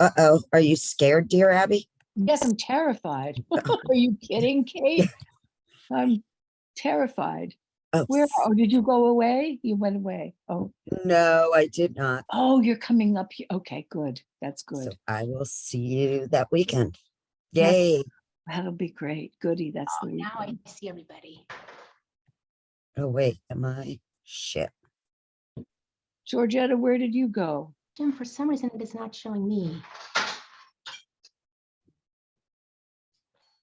Uh-oh. Are you scared, dear Abby? Yes, I'm terrified. Are you kidding, Kate? I'm terrified. Oh, Oh, did you go away? You went away. Oh, no, I did not. oh, you're coming up here. Okay, good. That's So good. I will see you that weekend. Yes. Yay. That'll be great. Goody. That's the Now I weekend. see everybody. Oh, wait. Am I? Shit. Georgetta, where did you go? Jim, for some reason, it is not showing me.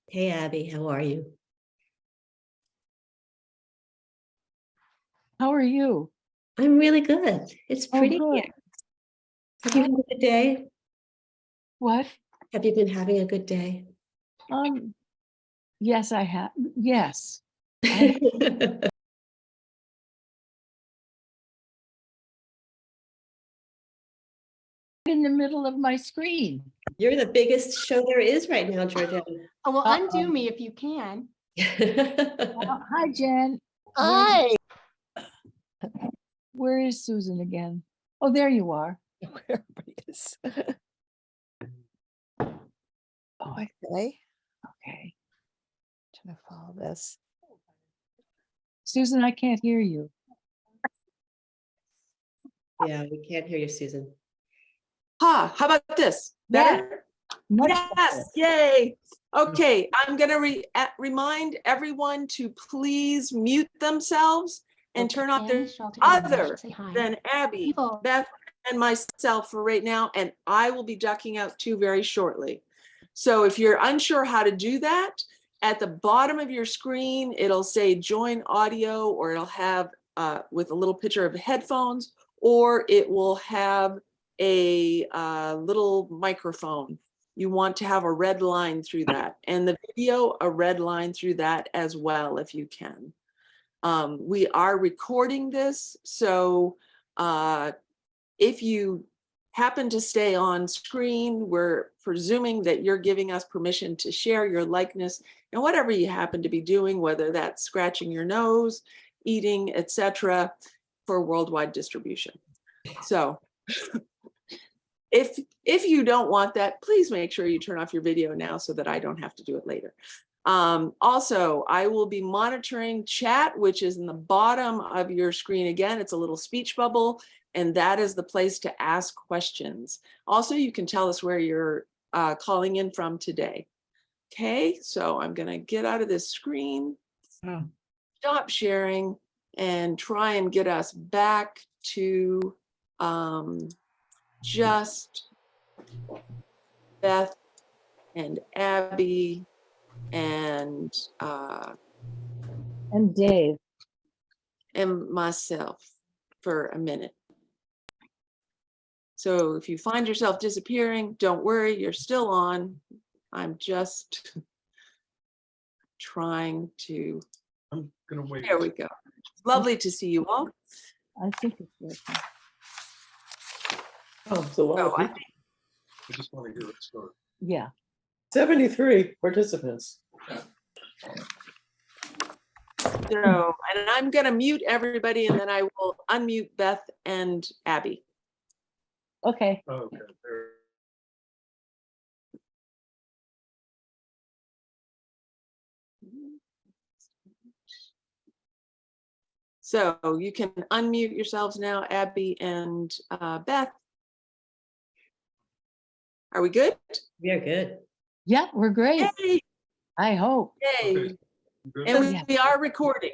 Hey, Abby, how are you? How are you? I'm really good. It's Oh, pretty good. here. Have you had a good day? What? Have you been having a good day? Yes, I have. Yes. In the middle of my screen. You're the biggest show there is right now, Georgia. Oh, well, Uh-oh. undo me if you can. Hi, Jen. Hi. Where is Susan again? Oh, there you are. Where everybody is. Oh, Okay. okay. Trying to follow this. Susan, I can't hear you. Yeah, we can't hear you, Susan. How about this? Better? Much Yes, better. yay. Okay, I'm gonna remind everyone to please mute themselves and turn off their other than Abby, People. Beth, and myself for right now, and I will be ducking out too very shortly. So if you're unsure how to do that, at the bottom of your screen, it'll say join audio, or it'll have with a little picture of headphones, or it will have a little microphone. You want to have a red line through that, and the video, a red line through that as well, if you can. We are recording this, so if you happen to stay on screen, we're presuming that you're giving us permission to share your likeness and whatever you happen to be doing, whether that's scratching your nose, eating, etc., for worldwide distribution. So if you don't want that, please make sure you turn off your video now so that I don't have to do it later. Also, I will be monitoring chat, which is in the bottom of your screen. Again, it's a little speech bubble, and that is the place to ask questions. Also, you can tell us where you're calling in from today. Okay, so I'm gonna get out of this screen, stop sharing, and try and get us back to just Beth and Abby and Dave. and myself for a minute. So if you find yourself disappearing, don't worry, you're still on. I'm just trying to. I'm gonna wait. There we go. Lovely to see you all. I think it's working. Oh, so So I I just want to hear it start. Yeah. 73 participants. So, and I'm gonna mute everybody, and then I will unmute Beth and Abby. Okay. Okay. There. So you can unmute yourselves now, Abby and Beth. Are we good? We are good. Yeah, we're great. Yay! I hope. Yay! Okay. Good. And we are recording.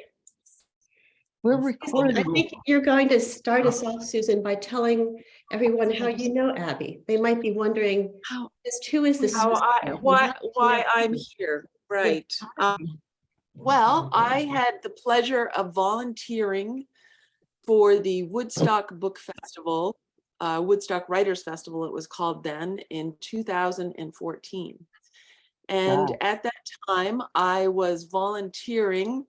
We're I recording. think you're going to start us off, Susan, by telling everyone how you know Abby. They might be wondering, How who is this? Susan? why I'm here, right? Well, I had the pleasure of volunteering for the Woodstock Book Festival, Woodstock Writers Festival, it was called then, in 2014. And Wow. at that time, I was volunteering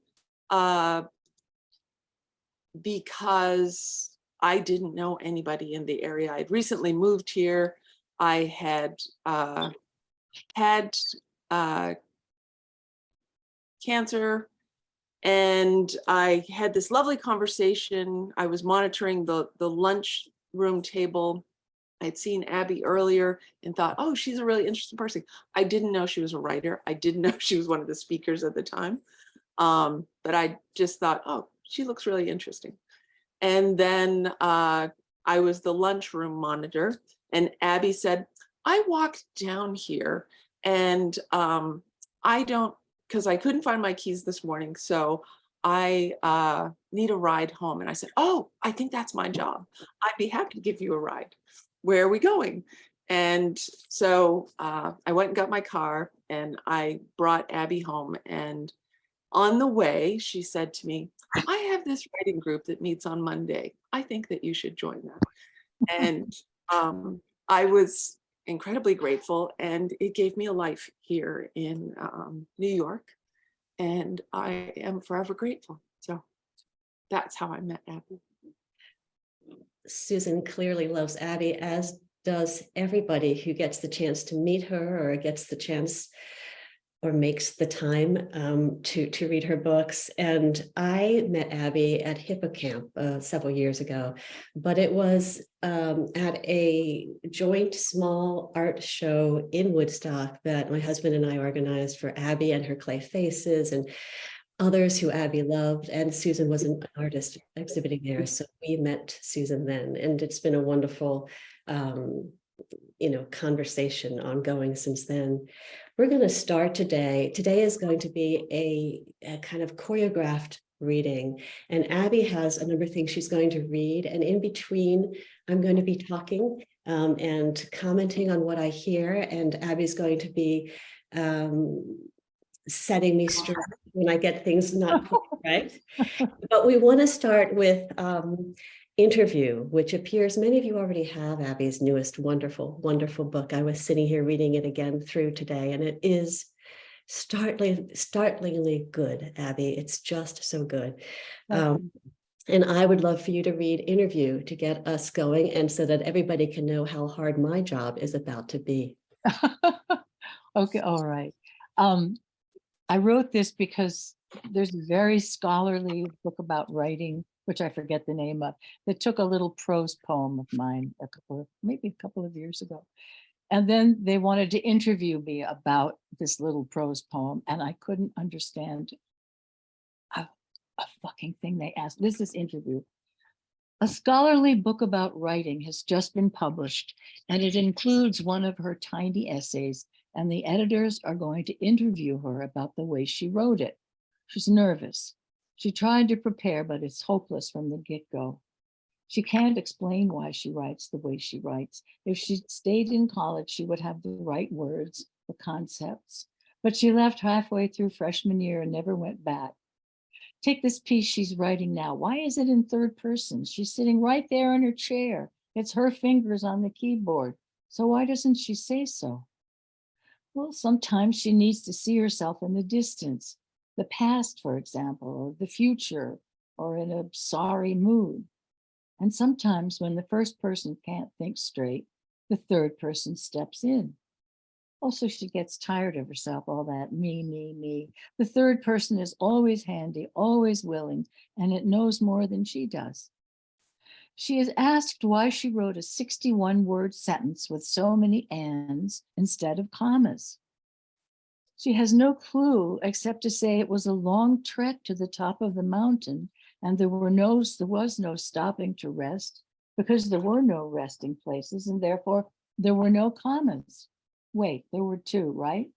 because I didn't know anybody in the area. I'd recently moved here. I had had cancer, and I had this lovely conversation. I was monitoring the lunch room table I'd seen Abby earlier and thought, oh, she's a really interesting person. I didn't know she was a writer. I didn't know she was one of the speakers at the time. But I just thought, oh, she looks really interesting. And then I was the lunchroom monitor, and Abby said, I walked down here and I don't, because I couldn't find my keys this morning. So I need a ride home. And I said, oh, I think that's my job. I'd be happy to give you a ride. Where are we going? And so I went and got my car and I brought Abby home. And on the way, she said to me, I have this writing group that meets on Monday. I think that you should join that. And I was incredibly grateful, and it gave me a life here in New York. And I am forever grateful. So that's how I met Abby. Susan clearly loves Abby, as does everybody who gets the chance to meet her or gets the chance or makes the time to read her books. And I met Abby at Hippocamp several years ago, but it was at a joint small art show in Woodstock that my husband and I organized for Abby and her clay faces and others who Abby loved. And Susan was an artist exhibiting there. So we met Susan then, and it's been a wonderful conversation ongoing since then. We're going to start today. Today is going to be a kind of choreographed reading, and Abby has a number of things she's going to read, and in between I'm going to be talking and commenting on what I hear, and Abby's going to be setting me straight when I get things not quite right. But we want to start with Interview, which appears, many of you already have Abby's newest wonderful, wonderful book. I was sitting here reading it again through today, and it is startlingly good, Abby. It's just so good. And I would love for you to read Interview to get us going, and so that everybody can know how hard my job is about to be. Okay, all right. I wrote this because there's a very scholarly book about writing, which I forget the name of, that took a little prose poem of mine maybe a couple of years ago. And then they wanted to interview me about this little prose poem, and I couldn't understand a fucking thing they asked. This is Interview. A scholarly book about writing has just been published, and it includes one of her tiny essays, and the editors are going to interview her about the way she wrote it. She's nervous. She tried to prepare, but it's hopeless from the get-go. She can't explain why she writes the way she writes. If she'd stayed in college, she would have the right words, the concepts. But she left halfway through freshman year and never went back. Take this piece she's writing now. Why is it in third person? She's sitting right there in her chair. It's her fingers on the keyboard. So why doesn't she say so? Well, sometimes she needs to see herself in the distance, the past, for example, or the future, or in a sorry mood. And sometimes when the first person can't think straight, the third person steps in. Also, she gets tired of herself, all that me. The third person is always handy, always willing, and it knows more than she does. She is asked why she wrote a 61-word sentence with so many ands instead of commas. She has no clue except to say it was a long trek to the top of the mountain, and there was no stopping to rest because there were no resting places, and therefore there were no commas. Wait, there were two, right?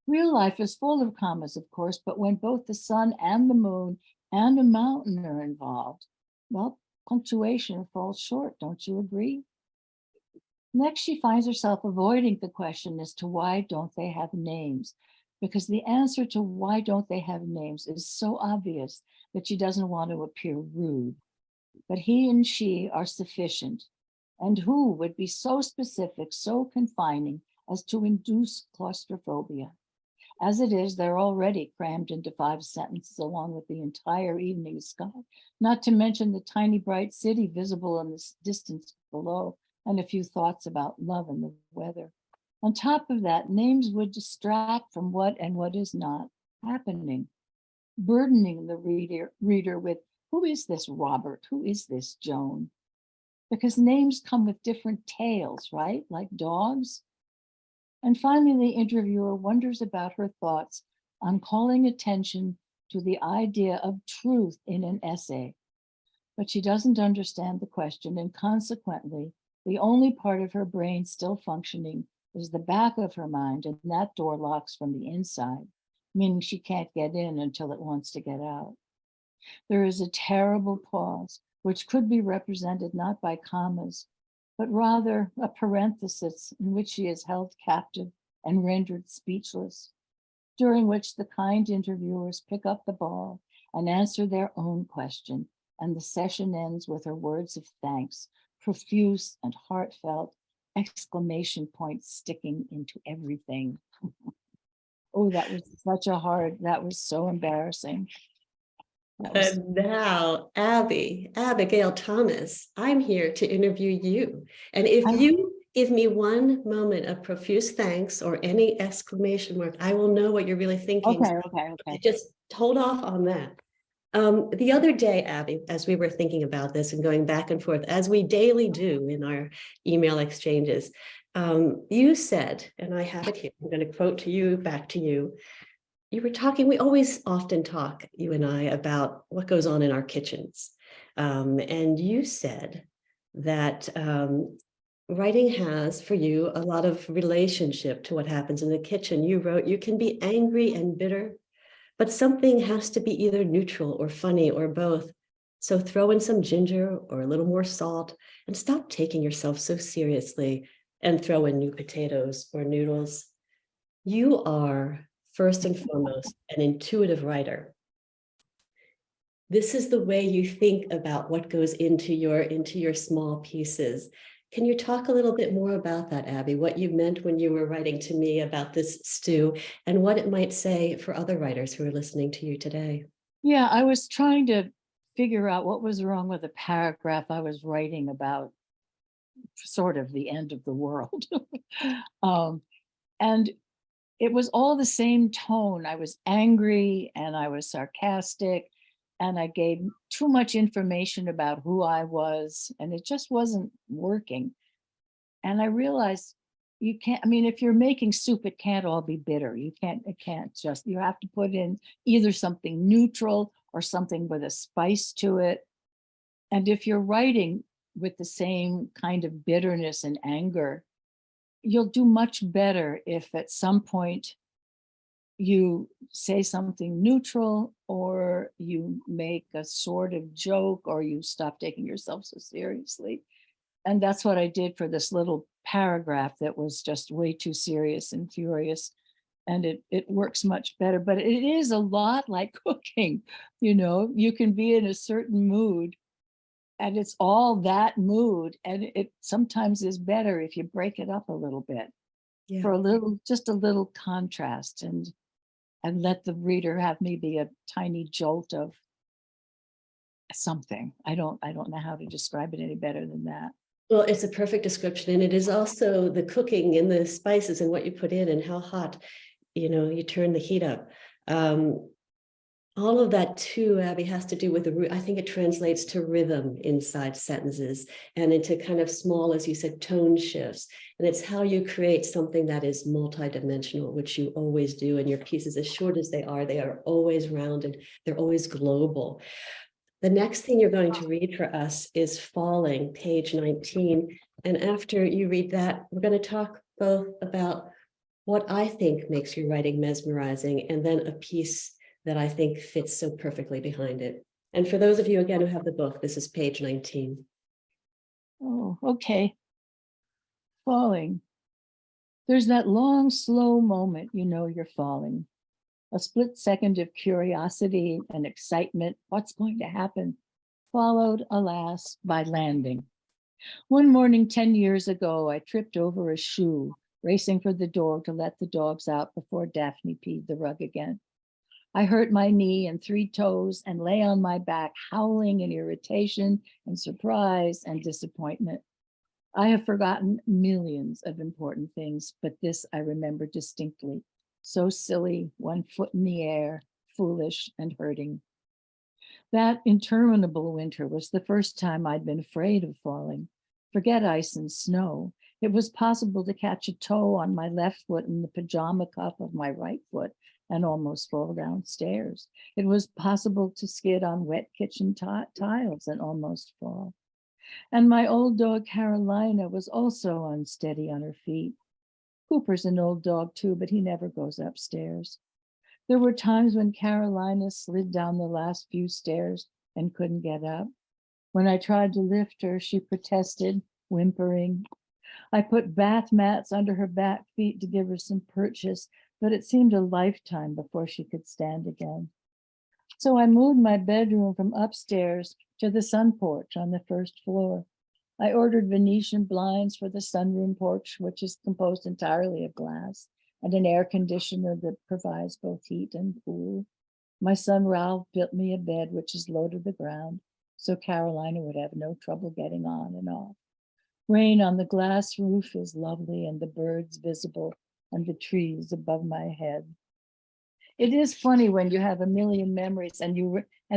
Real life is full of commas, of course, but when both the sun and the moon and a mountain are involved, well, punctuation falls short, don't you agree? Next, she finds herself avoiding the question as to why don't they have names, because the answer to why don't they have names is so obvious that she doesn't want to appear rude. But he and she are sufficient, and who would be so specific, so confining as to induce claustrophobia? As it is, they're already crammed into 5 sentences along with the entire evening sky, not to mention the tiny bright city visible in the distance below, and a few thoughts about love and the weather. On top of that, names would distract from what and what is not happening, burdening the reader with, who is this Robert? Who is this Joan? because names come with different tails, right? Like dogs. And finally, the interviewer wonders about her thoughts on calling attention to the idea of truth in an essay. But she doesn't understand the question, and consequently, the only part of her brain still functioning is the back of her mind, and that door locks from the inside, meaning she can't get in until it wants to get out. There is a terrible pause, which could be represented not by commas, but rather a parenthesis in which she is held captive and rendered speechless, during which the kind interviewers pick up the ball and answer their own question, and the session ends with her words of thanks, profuse and heartfelt, exclamation points sticking into everything. Oh, that was so embarrassing. That was- And now, Abigail Thomas, I'm here to interview you. And if you give me one moment of profuse thanks or any exclamation mark, I will know what you're really thinking. Okay. Just hold off on that. The other day, Abby, as we were thinking about this and going back and forth, as we daily do in our email exchanges, you said, and I have it here, I'm going to quote to you, back to you. You were talking, we always often talk, you and I, about what goes on in our kitchens. And you said that writing has for you a lot of relationship to what happens in the kitchen. You wrote, you can be angry and bitter, but something has to be either neutral or funny or both. So throw in some ginger or a little more salt and stop taking yourself so seriously and throw in new potatoes or noodles. You are, first and foremost, an intuitive writer. This is the way you think about what goes into your small pieces. Can you talk a little bit more about that, Abby, what you meant when you were writing to me about this stew and what it might say for other writers who are listening to you today? Yeah, I was trying to figure out what was wrong with the paragraph I was writing about sort of the end of the world. And it was all the same tone. I was angry and I was sarcastic and I gave too much information about who I was, and it just wasn't working. And I realized you can't, I mean, if you're making soup, it can't all be bitter. You have to put in either something neutral or something with a spice to it. And if you're writing with the same kind of bitterness and anger, you'll do much better if at some point you say something neutral, or you make a sort of joke, or you stop taking yourself so seriously. And that's what I did for this little paragraph that was just way too serious and furious. And it works much better, but it is a lot like cooking. You can be in a certain mood and it's all that mood. And it sometimes is better if you break it up a little bit for just a little contrast, and let the reader have maybe a tiny jolt of something. I don't know how to describe it any better than that. Well, it's a perfect description. And it is also the cooking and the spices and what you put in and how hot, you turn the heat up. All of that too, Abby, has to do with I think it translates to rhythm inside sentences and into kind of small, as you said, tone shifts. And it's how you create something that is multidimensional, which you always do. And your pieces, as short as they are always rounded. They're always global. The next thing you're going to read for us is Falling, page 19. And after you read that, we're going to talk both about what I think makes your writing mesmerizing, and then a piece that I think fits so perfectly behind it. And for those of you, again, who have the book, this is page 19. Oh, okay. Falling. There's that long, slow moment, you're falling. A split second of curiosity and excitement, what's going to happen, followed, alas, by landing. One morning 10 years ago, I tripped over a shoe, racing for the door to let the dogs out before Daphne peed the rug again. I hurt my knee and 3 toes and lay on my back, howling in irritation and surprise and disappointment. I have forgotten millions of important things, but this I remember distinctly. So silly, 1 foot in the air, foolish and hurting. That interminable winter was the first time I'd been afraid of falling. Forget ice and snow. It was possible to catch a toe on my left foot in the pajama cuff of my right foot and almost fall downstairs. It was possible to skid on wet kitchen tiles and almost fall. And my old dog Carolina was also unsteady on her feet. Cooper's an old dog too, but he never goes upstairs. There were times when Carolina slid down the last few stairs and couldn't get up. When I tried to lift her, she protested, whimpering. I put bath mats under her back feet to give her some purchase, but it seemed a lifetime before she could stand again. So I moved my bedroom from upstairs to the sun porch on the first floor. I ordered Venetian blinds for the sunroom porch, which is composed entirely of glass, and an air conditioner that provides both heat and cool. My son Ralph built me a bed which is low to the ground, so Carolina would have no trouble getting on and off. Rain on the glass roof is lovely, and the birds visible and the trees above my head. It is funny when you have a million memories and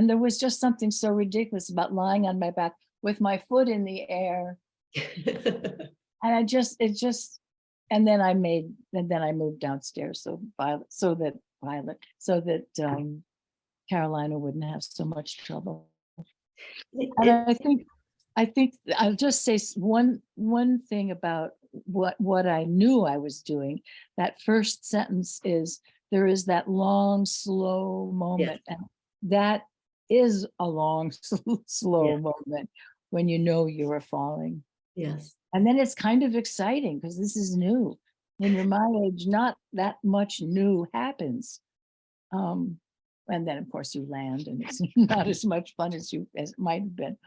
there was just something so ridiculous about lying on my back with my foot in the air. And and then I moved downstairs so that Carolina wouldn't have so much trouble. And I think I'll just say one thing about what I knew I was doing. That first sentence is, there is that long, slow moment. And that is a long, slow moment when you know you are falling. Yes. And then it's kind of exciting because this is new. When you're my age, not that much new happens. And then of course you land and it's not as much fun as it might have been.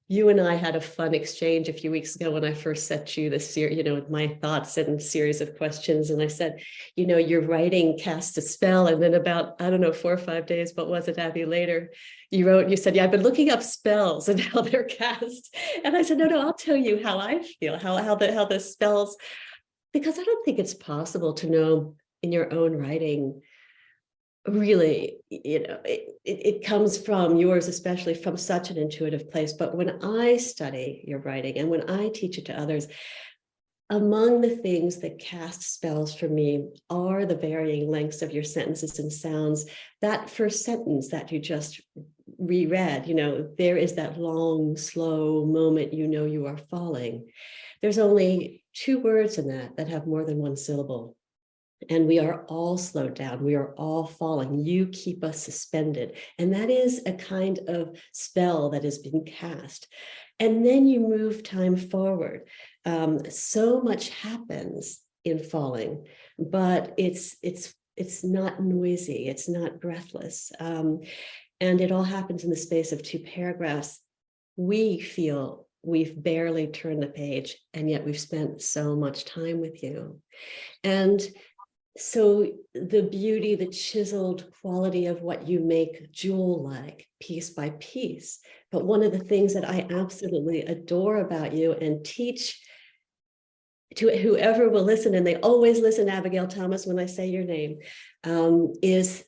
You and I had a fun exchange a few weeks ago when I first sent you this, my thoughts and series of questions. And I said, your writing cast a spell. And then about, 4 or 5 days, what was it, Abby, later, you said, yeah, I've been looking up spells and how they're cast. And I said, no, I'll tell you how I feel, how the spells, because I don't think it's possible to know in your own writing, really, it comes from yours, especially from such an intuitive place. But when I study your writing and when I teach it to others, among the things that cast spells for me are the varying lengths of your sentences and sounds. That first sentence that you just reread, there is that long, slow moment, you are falling. There's only 2 words in that have more than 1 syllable. And we are all slowed down. We are all falling. You keep us suspended. And that is a kind of spell that has been cast. And then you move time forward. So much happens in falling, but it's not noisy. It's not breathless. And it all happens in the space of 2 paragraphs. We feel we've barely turned the page, and yet we've spent so much time with you. And so the beauty, the chiseled quality of what you make jewel-like, piece by piece. But one of the things that I absolutely adore about you and teach to whoever will listen, and they always listen, Abigail Thomas, when I say your name, is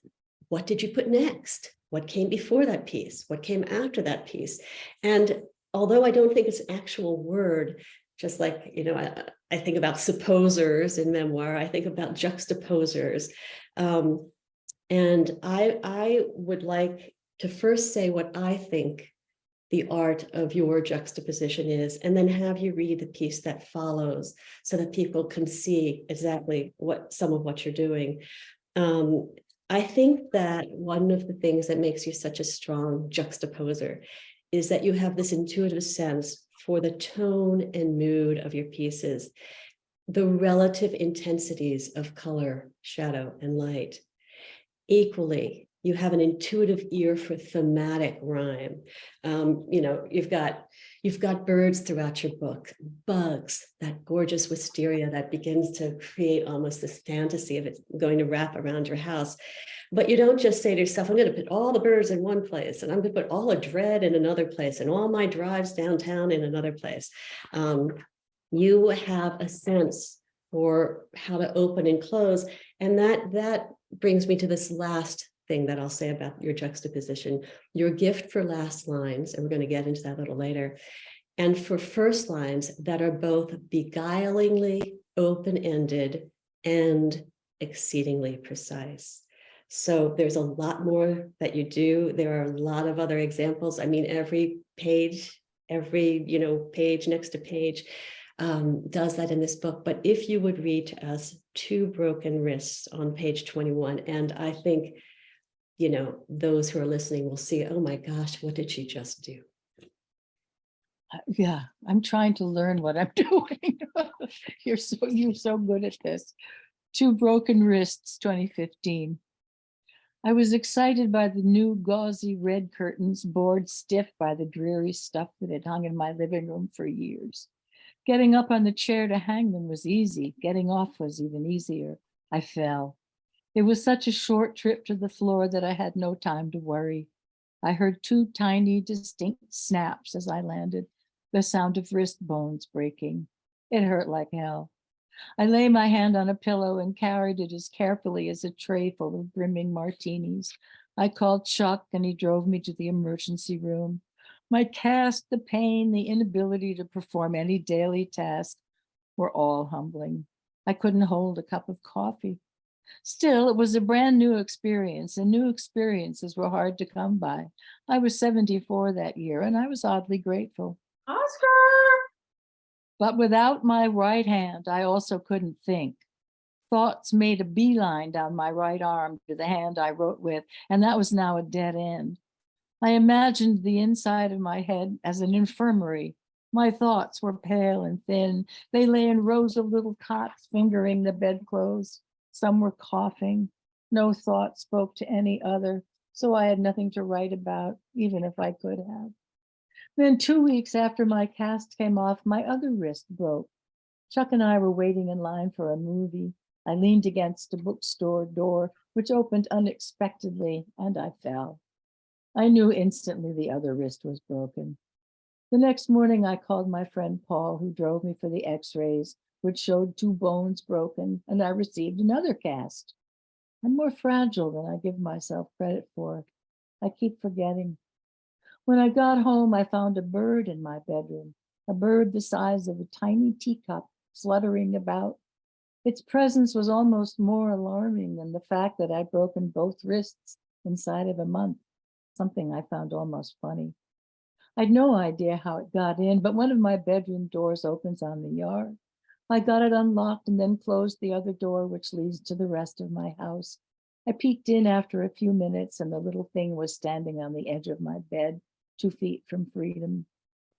what did you put next? What came before that piece? What came after that piece? And although I don't think it's an actual word, just like, I think about supposers in Memoir, I think about juxtaposers. And I would like to first say what I think the art of your juxtaposition is, and then have you read the piece that follows so that people can see exactly some of what you're doing. I think that one of the things that makes you such a strong juxtaposer is that you have this intuitive sense for the tone and mood of your pieces, the relative intensities of color, shadow, and light. Equally, you have an intuitive ear for thematic rhyme. You've got birds throughout your book, bugs, that gorgeous wisteria that begins to create almost this fantasy of it going to wrap around your house. But you don't just say to yourself, I'm going to put all the birds in one place, and I'm going to put all of dread in another place, and all my drives downtown in another place. You have a sense for how to open and close. And that brings me to this last thing that I'll say about your juxtaposition, your gift for last lines, and we're going to get into that a little later, and for first lines that are both beguilingly open-ended and exceedingly precise. So there's a lot more that you do. There are a lot of other examples. I mean, every page, page next to page does that in this book. But if you would read to us Two Broken Wrists on page 21, and I think, those who are listening will see, oh my gosh, what did she just do? Yeah, I'm trying to learn what I'm doing. You're so good at this. Two Broken Wrists, 2015. I was excited by the new gauzy red curtains, bored stiff by the dreary stuff that had hung in my living room for years. Getting up on the chair to hang them was easy. Getting off was even easier. I fell. It was such a short trip to the floor that I had no time to worry. I heard two tiny, distinct snaps as I landed, the sound of wrist bones breaking. It hurt like hell. I lay my hand on a pillow and carried it as carefully as a tray full of brimming martinis. I called Chuck and he drove me to the emergency room. My cast, the pain, the inability to perform any daily task were all humbling. I couldn't hold a cup of coffee. Still, it was a brand new experience, and new experiences were hard to come by. I was 74 that year, and I was oddly grateful. Oscar! But without my right hand, I also couldn't think. Thoughts made a beeline down my right arm to the hand I wrote with, and that was now a dead end. I imagined the inside of my head as an infirmary. My thoughts were pale and thin. They lay in rows of little cots fingering the bedclothes. Some were coughing. No thought spoke to any other, so I had nothing to write about, even if I could have. Then 2 weeks after my cast came off, my other wrist broke. Chuck and I were waiting in line for a movie. I leaned against a bookstore door, which opened unexpectedly, and I fell. I knew instantly the other wrist was broken. The next morning, I called my friend Paul, who drove me for the x-rays, which showed two bones broken, and I received another cast. I'm more fragile than I give myself credit for. I keep forgetting. When I got home, I found a bird in my bedroom, a bird the size of a tiny teacup fluttering about. Its presence was almost more alarming than the fact that I'd broken both wrists inside of a month, something I found almost funny. I'd no idea how it got in, but one of my bedroom doors opens on the yard. I got it unlocked and then closed the other door, which leads to the rest of my house. I peeked in after a few minutes, and the little thing was standing on the edge of my bed, 2 feet from freedom.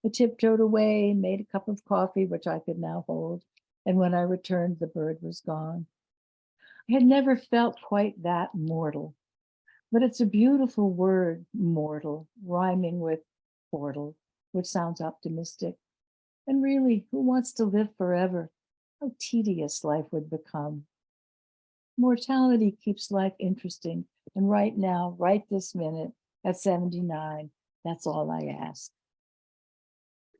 I tiptoed away, made a cup of coffee, which I could now hold, and when I returned, the bird was gone. I had never felt quite that mortal, but it's a beautiful word, mortal, rhyming with portal, which sounds optimistic. And really, who wants to live forever? How tedious life would become. Mortality keeps life interesting, and right now, right this minute, at 79, that's all I ask.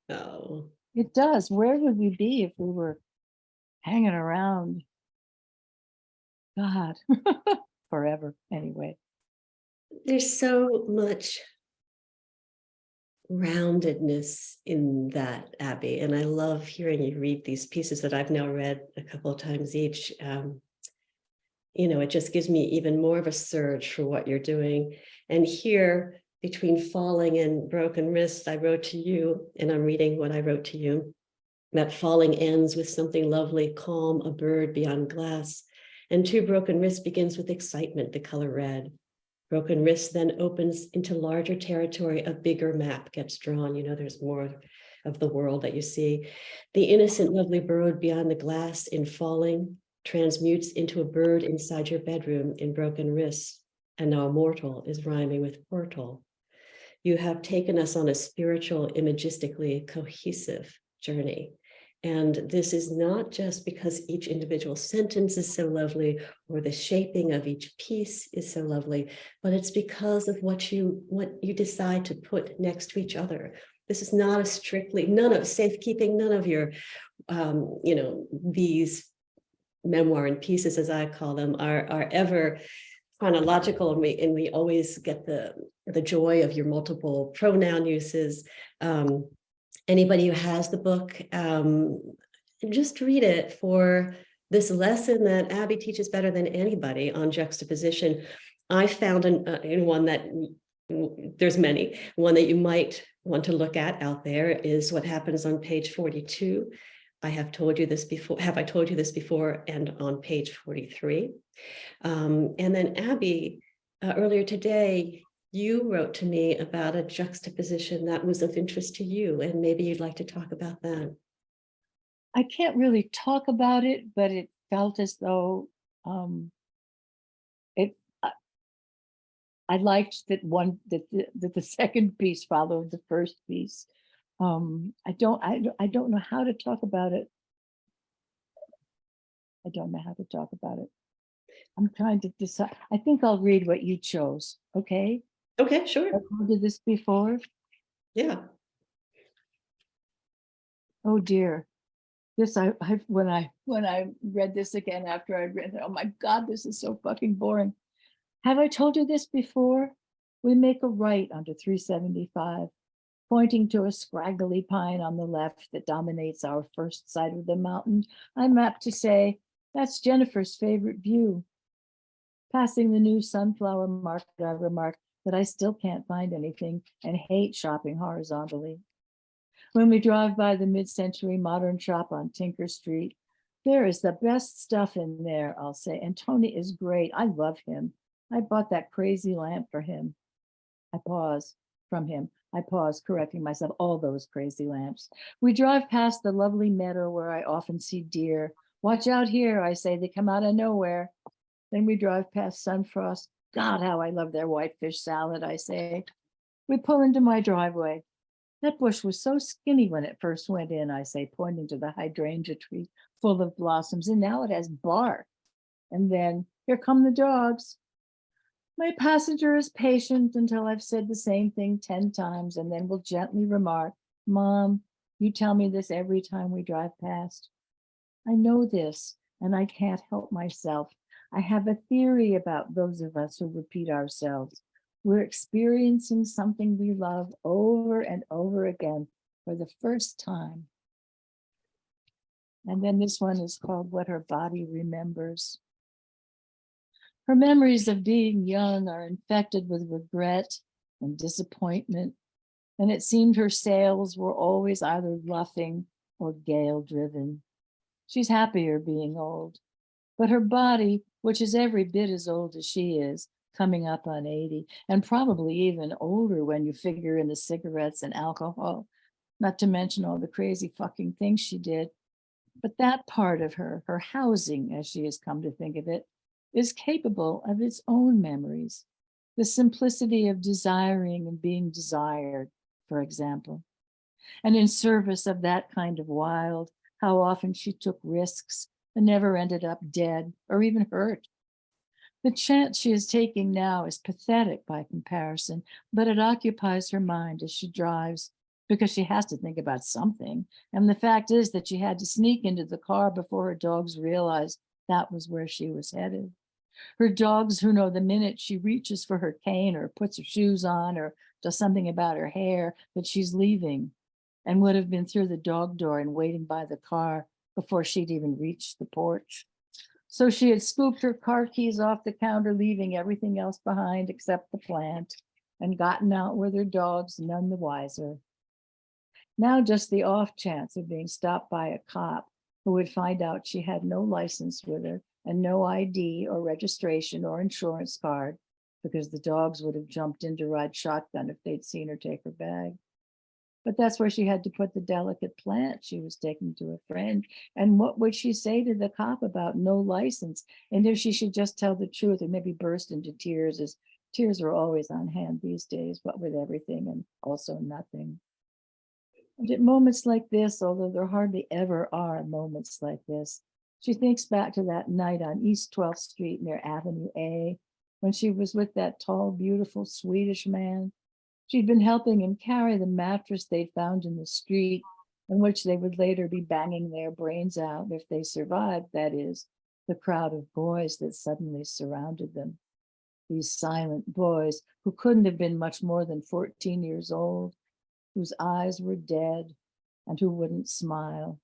Oh, It does. Where would we be if we were hanging around? God, forever, anyway. there's so much roundedness in that, Abby. And I love hearing you read these pieces that I've now read a couple of times each. It just gives me even more of a surge for what you're doing. And here, between falling and broken wrists, I wrote to you, and I'm reading what I wrote to you, that falling ends with something lovely, calm, a bird beyond glass. And two broken wrists begins with excitement, the color red. Broken wrists then opens into larger territory, a bigger map gets drawn. There's more of the world that you see. The innocent, lovely bird beyond the glass in falling transmutes into a bird inside your bedroom in broken wrists. And now immortal is rhyming with portal. You have taken us on a spiritual, imagistically cohesive journey. And this is not just because each individual sentence is so lovely or the shaping of each piece is so lovely, but it's because of what you decide to put next to each other. This is not none of safekeeping, none of your, these memoir and pieces, as I call them, are ever chronological, and we always get the joy of your multiple pronoun uses. Anybody who has the book, just read it for this lesson that Abby teaches better than anybody on juxtaposition. I found in one that there's many. One that you might want to look at out there is what happens on page 42. I have told you this before. Have I told you this before? And on page 43. And then Abby, earlier today, you wrote to me about a juxtaposition that was of interest to you, and maybe you'd like to talk about that. I can't really talk about it, but it felt as though I liked that the second piece followed the first piece. I don't know how to talk about it. I don't know how to talk about it. I'm trying to decide. I think I'll read what you chose. Okay. Okay, sure. I've did this before. Yeah. Oh dear. This when I read this again after I read it, oh my God, this is so fucking boring. Have I told you this before? We make a right onto 375, pointing to a scraggly pine on the left that dominates our first side of the mountain. I'm apt to say, that's Jennifer's favorite view. Passing the new sunflower market, I remark that I still can't find anything and hate shopping horizontally. When we drive by the mid-century modern shop on Tinker Street, there is the best stuff in there, I'll say. And Tony is great. I love him. I bought that crazy lamp for him. I pause, correcting myself, all those crazy lamps. We drive past the lovely meadow where I often see deer. Watch out here, I say, they come out of nowhere. Then we drive past Sunfrost. God, how I love their whitefish salad, I say. We pull into my driveway. That bush was so skinny when it first went in, I say, pointing to the hydrangea tree full of blossoms, and now it has bark. And then here come the dogs. My passenger is patient until I've said the same thing 10 times, and then will gently remark, Mom, you tell me this every time we drive past. I know this, and I can't help myself. I have a theory about those of us who repeat ourselves. We're experiencing something we love over and over again for the first time. And then this one is called What Her Body Remembers. Her memories of being young are infected with regret and disappointment, and it seemed her sails were always either luffing or gale-driven. She's happier being old, but her body, which is every bit as old as she is, coming up on 80, and probably even older when you figure in the cigarettes and alcohol, not to mention all the crazy fucking things she did. But that part of her housing, as she has come to think of it, is capable of its own memories. The simplicity of desiring and being desired, for example. And in service of that kind of wild, how often she took risks and never ended up dead or even hurt. The chance she is taking now is pathetic by comparison, but it occupies her mind as she drives because she has to think about something. And the fact is that she had to sneak into the car before her dogs realized that was where she was headed. Her dogs who know the minute she reaches for her cane or puts her shoes on or does something about her hair that she's leaving, and would have been through the dog door and waiting by the car before she'd even reached the porch. So she had scooped her car keys off the counter, leaving everything else behind except the plant, and gotten out with her dogs, none the wiser. Now just the off chance of being stopped by a cop who would find out she had no license with her and no ID or registration or insurance card, because the dogs would have jumped in to ride shotgun if they'd seen her take her bag. But that's where she had to put the delicate plant she was taking to a friend. And what would she say to the cop about no license? And if she should just tell the truth or maybe burst into tears, as tears are always on hand these days, what with everything and also nothing. And at moments like this, although there hardly ever are moments like this, she thinks back to that night on East 12th Street near Avenue A, when she was with that tall, beautiful Swedish man. She'd been helping him carry the mattress they'd found in the street, in which they would later be banging their brains out if they survived, that is, the crowd of boys that suddenly surrounded them. these silent boys who couldn't have been much more than 14 years old, whose eyes were dead and who wouldn't smile.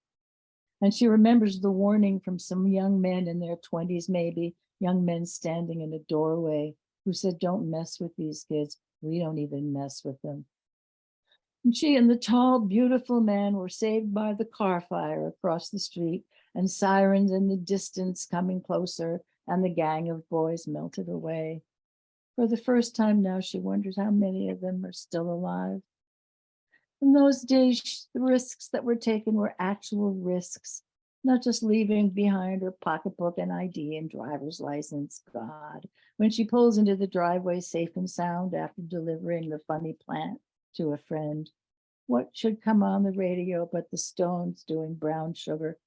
And she remembers the warning from some young men in their 20s, maybe, young men standing in a doorway who said, don't mess with these kids. We don't even mess with them. And she and the tall, beautiful man were saved by the car fire across the street and sirens in the distance coming closer, and the gang of boys melted away. For the first time now, she wonders how many of them are still alive. In those days, the risks that were taken were actual risks, not just leaving behind her pocketbook and ID and driver's license. God, when she pulls into the driveway safe and sound after delivering the funny plant to a friend, what should come on the radio but the Stones doing Brown Sugar?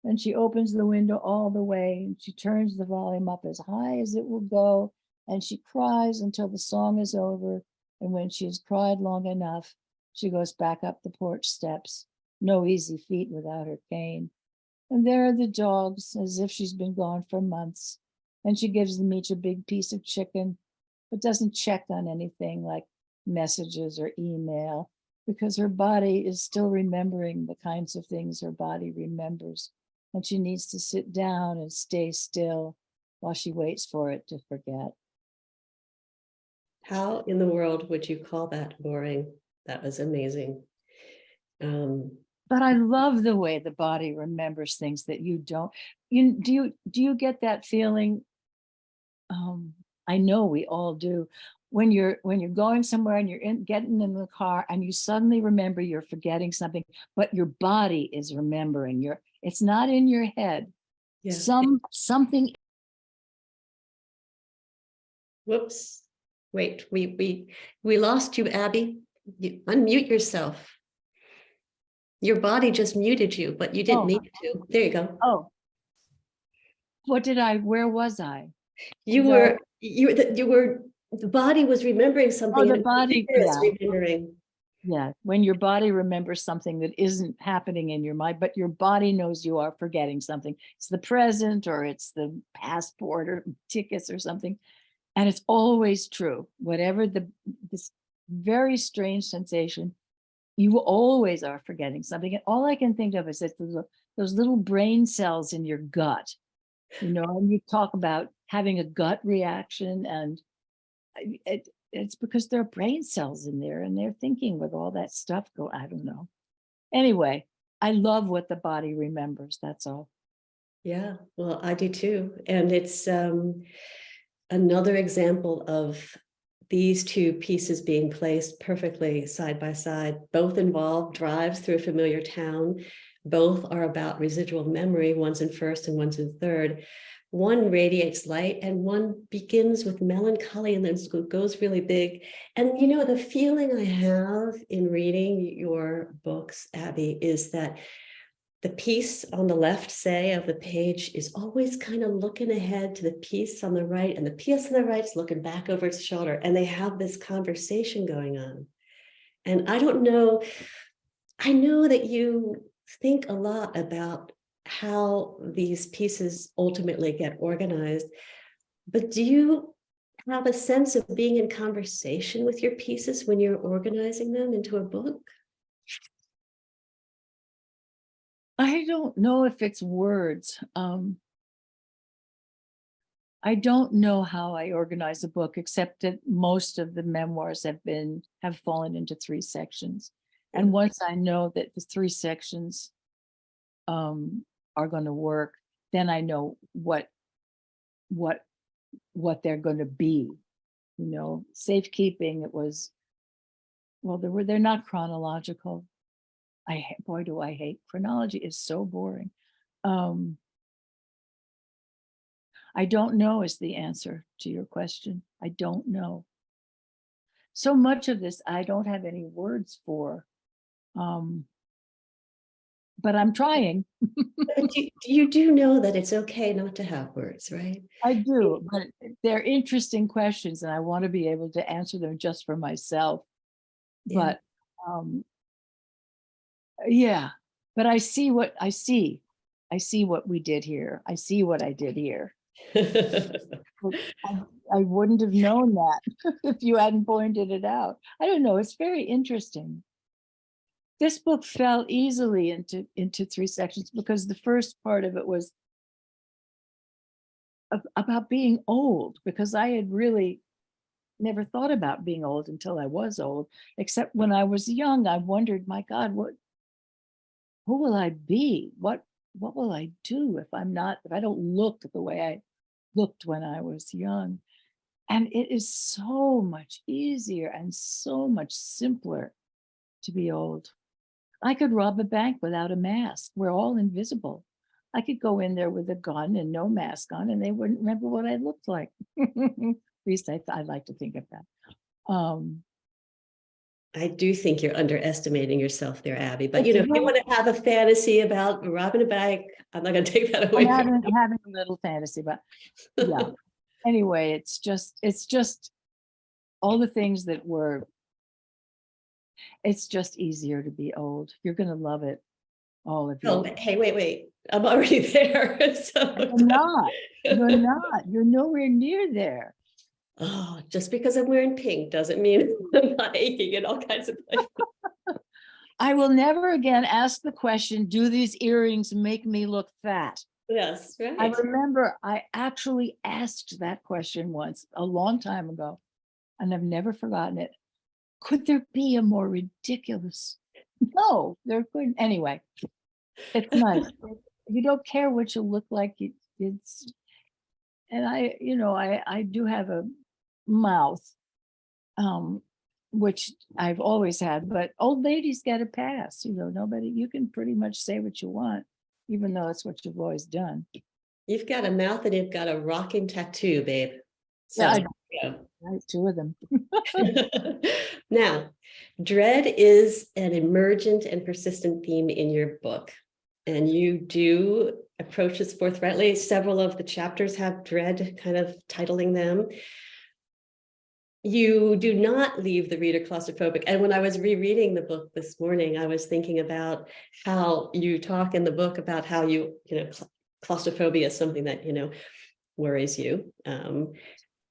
And she opens the window all the way and she turns the volume up as high as it will go, and she cries until the song is over. And when she has cried long enough, she goes back up the porch steps, no easy feat without her cane. And there are the dogs, as if she's been gone for months. And she gives them each a big piece of chicken, but doesn't check on anything like messages or email, because her body is still remembering the kinds of things her body remembers. And she needs to sit down and stay still while she waits for it to forget. How in the world would you call that boring? That was amazing. But I love the way the body remembers things that you don't. Do you get that feeling? I know we all do. When you're going somewhere and you're getting in the car and you suddenly remember you're forgetting something, but your body is remembering. It's not in your head. Yeah. Something. Whoops. Wait, we lost you, Abby. You unmute yourself. Your body just muted you, but you didn't Oh. mean to. There you go. Oh. Where was I? You were, the body was remembering something. The and body, is yeah. remembering. Yeah, when your body remembers something that isn't happening in your mind, but your body knows you are forgetting something. It's the present, or it's the passport or tickets or something. And it's always true. Whatever this very strange sensation, you always are forgetting something. And all I can think of is that those little brain cells in your gut, and you talk about having a gut reaction, and it's because there are brain cells in there and they're thinking with all that stuff I don't know. Anyway, I love what the body remembers. That's all. Yeah, well, I do too. And it's another example of these two pieces being placed perfectly side by side. Both involve drives through a familiar town. Both are about residual memory. One's in first and one's in third. One radiates light and one begins with melancholy and then goes really big. And the feeling I have in reading your books, Abby, is that the piece on the left, say, of the page is always kind of looking ahead to the piece on the right, and the piece on the right is looking back over its shoulder, and they have this conversation going on. And I don't know, I know that you think a lot about how these pieces ultimately get organized, but do you have a sense of being in conversation with your pieces when you're organizing them into a book? I don't know if it's words. I don't know how I organize a book, except that most of the memoirs have fallen into 3 sections. And once I know that the 3 sections are going to work, then I know what they're going to be. Safekeeping, it was, well, they're not chronological. Boy, do I hate chronology. It's so boring. I don't know is the answer to your question. I don't know. So much of this I don't have any words for, but I'm trying. But you do know that it's okay not to have words, right? I do, but they're interesting questions and I want to be able to answer them just for myself. Yeah. But yeah, but I see what we did here. I see what I did here. I wouldn't have known that if you hadn't pointed it out. I don't know. It's very interesting. This book fell easily into three sections because the first part of it was about being old, because I had really never thought about being old until I was old, except when I was young, I wondered, my God, who will I be? What will I do if I don't look the way I looked when I was young? And it is so much easier and so much simpler to be old. I could rob a bank without a mask. We're all invisible. I could go in there with a gun and no mask on, and they wouldn't remember what I looked like. At least I'd like to think of that. I do think you're underestimating yourself there, Abby. But It's if you really- want to have a fantasy about robbing a bank, I'm not going to take that away I'm from you. having a little fantasy, but yeah. Anyway, it's just all the things that were. It's just easier to be old. You're going to love it, all of you. Oh, hey, wait. I'm already there. So You're not. You're not. You're nowhere near there. Oh, just because I'm wearing pink doesn't mean I'm not aching in all kinds of places. I will never again ask the question, do these earrings make me look fat? Yes, I right. remember I actually asked that question once a long time ago, and I've never forgotten it. Could there be a more ridiculous? No, there couldn't. Anyway, it's nice. You don't care what you look like. And I do have a mouth, which I've always had, but old ladies get a pass. You can pretty much say what you want, even though it's what you've always done. You've got a mouth and you've got a rocking tattoo, babe. So, Yeah, I yeah. Right, two of them. Now, dread is an emergent and persistent theme in your book, and you do approach this forthrightly. Several of the chapters have dread kind of titling them. You do not leave the reader claustrophobic. And when I was rereading the book this morning, I was thinking about how you talk in the book about how claustrophobia is something that, worries you.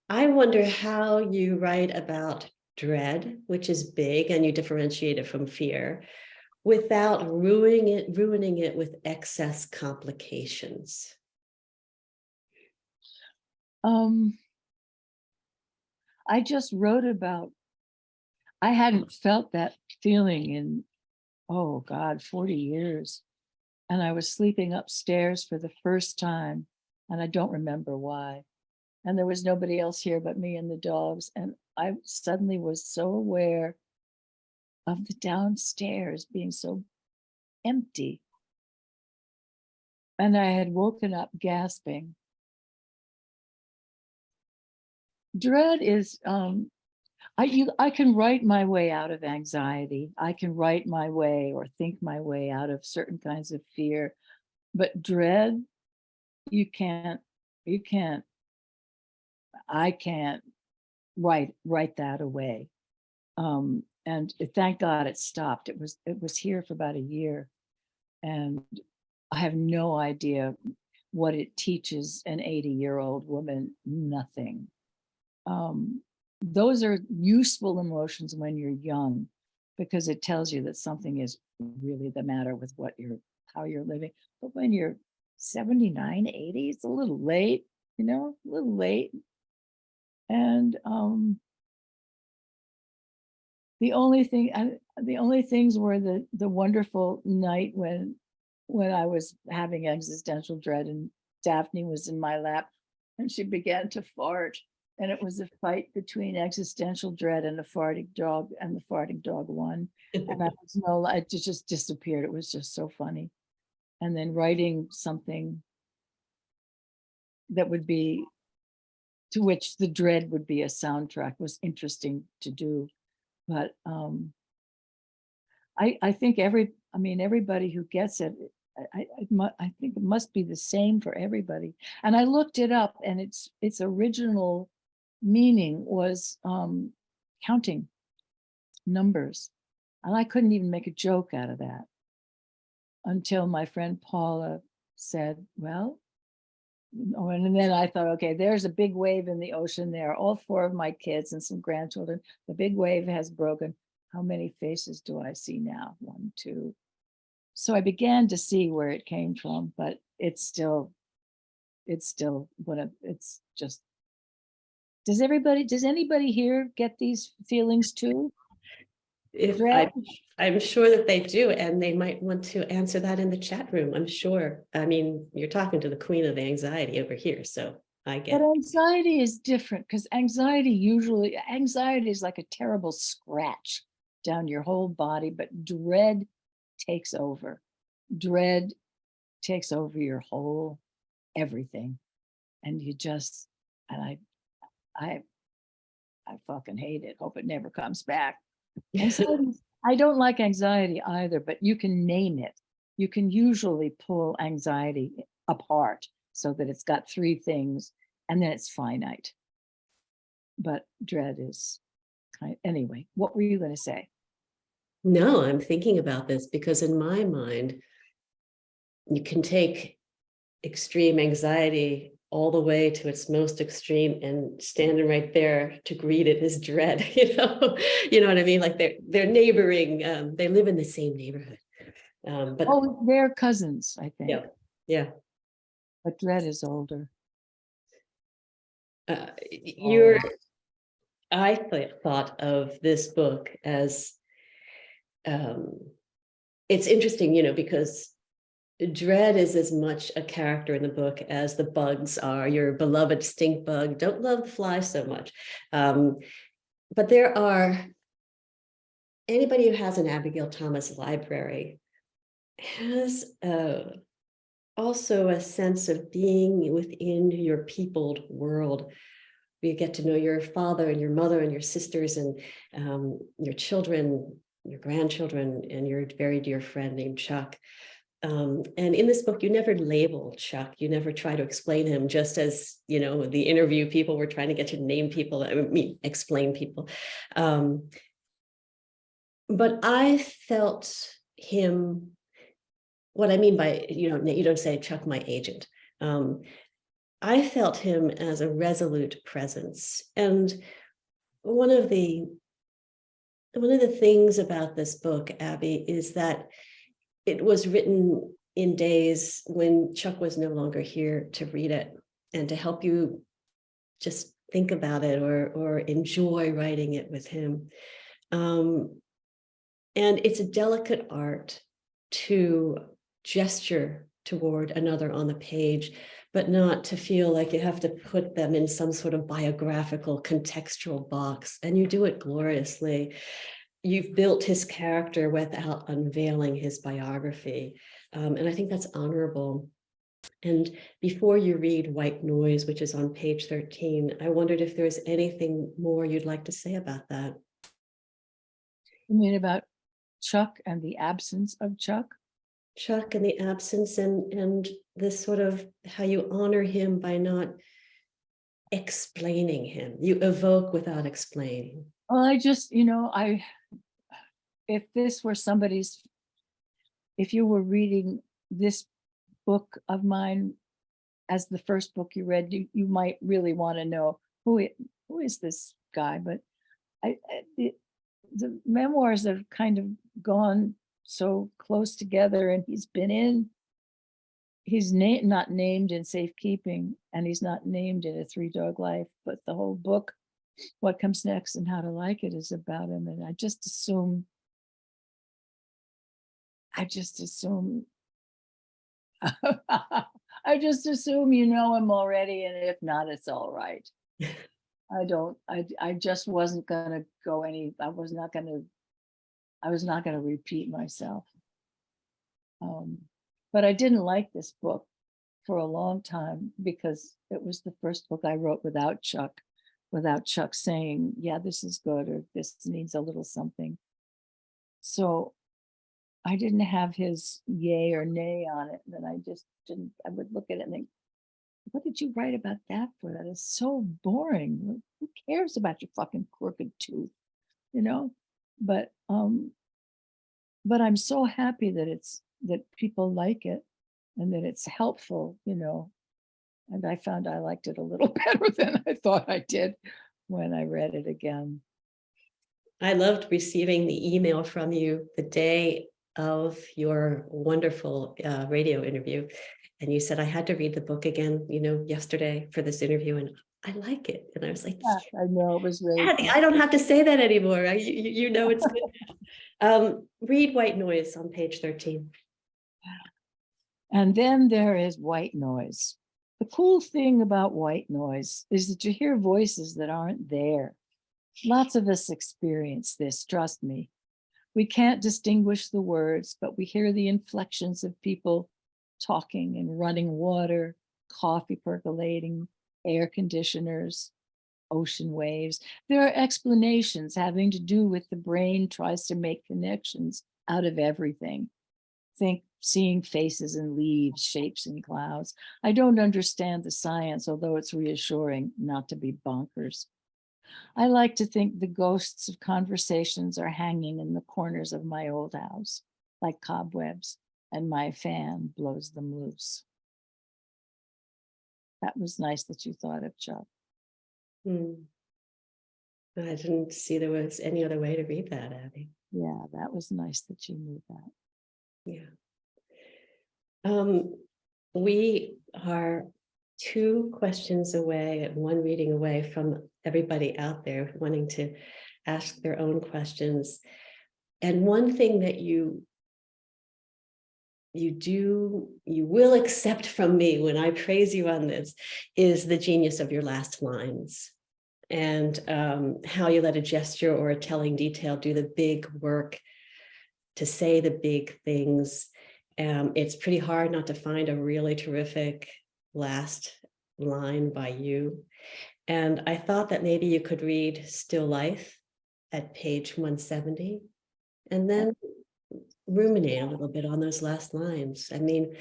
I wonder how you write about dread, which is big, and you differentiate it from fear, without ruining it with excess complications. I just wrote about, I hadn't felt that feeling in, oh God, 40 years. And I was sleeping upstairs for the first time, and I don't remember why. And there was nobody else here but me and the dogs. And I suddenly was so aware of the downstairs being so empty. And I had woken up gasping. Dread is, I can write my way out of anxiety. I can write my way or think my way out of certain kinds of fear. But dread, I can't write that away. And thank God it stopped. It was here for about a year, and I have no idea what it teaches an 80-year-old woman. Nothing. Those are useful emotions when you're young, because it tells you that something is really the matter with how you're living. But when you're 79, 80, it's a little late, a little late. And the only things were the wonderful night when I was having existential dread and Daphne was in my lap and she began to fart, and it was a fight between existential dread and the farting dog, and the farting dog won. And it just disappeared. It was just so funny. And then writing something that would be, to which the dread would be a soundtrack, was interesting to do. But I think everybody who gets it, I think it must be the same for everybody. And I looked it up, and its original meaning was counting numbers. And I couldn't even make a joke out of that until my friend Paula said, well, Oh, and then I thought, okay, there's a big wave in the ocean there. All four of my kids and some grandchildren. The big wave has broken. How many faces do I see now? One, two. So I began to see where it came from, but it's still one of, it's just. Does anybody here get these feelings too? If Dread? I'm sure that they do, and they might want to answer that in the chat room, I'm sure. I mean, you're talking to the queen of anxiety over here, so I get But it. anxiety is different because anxiety is like a terrible scratch down your whole body, but dread takes over. Dread takes over your whole everything. And you just, and I fucking hate it. Hope it never comes back. Anxiety, I don't like anxiety either, but you can name it. You can usually pull anxiety apart so that it's got three things and then it's finite. But dread is anyway, what were you going to say? No, I'm thinking about this because in my mind, you can take extreme anxiety all the way to its most extreme, and standing right there to greet it is dread. You know what I mean? Like they're neighboring, they live in the same neighborhood. But Oh, they're cousins, I think. yeah. But dread is older. You're I thought of this book as it's interesting, because dread is as much a character in the book as the bugs are. Your beloved stink bug, don't love the fly so much. But there are, anybody who has an Abigail Thomas library has also a sense of being within your peopled world. You get to know your father and your mother and your sisters and your children, your grandchildren, and your very dear friend named Chuck. And in this book, you never label Chuck. You never try to explain him, just as, the interview people were trying to get to name people, explain people. But I felt him, what I mean by, you don't say Chuck, my agent. I felt him as a resolute presence. And one of the things about this book, Abby, is that it was written in days when Chuck was no longer here to read it and to help you just think about it or enjoy writing it with him. And it's a delicate art to gesture toward another on the page, but not to feel like you have to put them in some sort of biographical contextual box. And you do it gloriously. You've built his character without unveiling his biography. And I think that's honorable. And before you read White Noise, which is on page 13, I wondered if there's anything more you'd like to say about that. You mean about Chuck and the absence of Chuck? Chuck and the absence and this sort of how you honor him by not explaining him. You evoke without explaining. Well, I just, if this were if you were reading this book of mine as the first book you read, you might really want to know who is this guy. But the memoirs have kind of gone so close together, and he's not named in Safekeeping, and he's not named in A Three Dog Life, but the whole book, What Comes Next and How to Like It, is about him. And I just assume you know him already, and if not, it's all right. I just wasn't gonna go I was not gonna repeat myself. But I didn't like this book for a long time because it was the first book I wrote without Chuck saying, yeah, this is good, or this needs a little something. So I didn't have his yay or nay on it. And I just didn't, I would look at it and think, what did you write about that for? That is so boring. Who cares about your fucking crooked tooth? But I'm so happy that people like it and that it's helpful, And I found I liked it a little better than I thought I did when I read it again. I loved receiving the email from you the day of your wonderful radio interview. And you said, I had to read the book again, yesterday for this interview, and I like it. And I was like, Yeah, I know it was really Abby, I don't have to say that anymore. It's good. Read White Noise on page 13. And then there is white noise. The cool thing about white noise is that you hear voices that aren't there. Lots of us experience this, trust me. We can't distinguish the words, but we hear the inflections of people talking and running water, coffee percolating, air conditioners, ocean waves. There are explanations having to do with the brain tries to make connections out of everything. Think seeing faces and leaves, shapes and clouds. I don't understand the science, although it's reassuring not to be bonkers. I like to think the ghosts of conversations are hanging in the corners of my old house, like cobwebs, and my fan blows them loose. That was nice that you thought of, Chuck. I didn't see there was any other way to read that, Abby. Yeah, that was nice that you knew that. Yeah. We are 2 questions away, 1 reading away from everybody out there wanting to ask their own questions. And one thing that you will accept from me when I praise you on this is the genius of your last lines, and how you let a gesture or a telling detail do the big work to say the big things. It's pretty hard not to find a really terrific last line by you. And I thought that maybe you could read Still Life at page 170 and then ruminate a little bit on those last lines. I mean,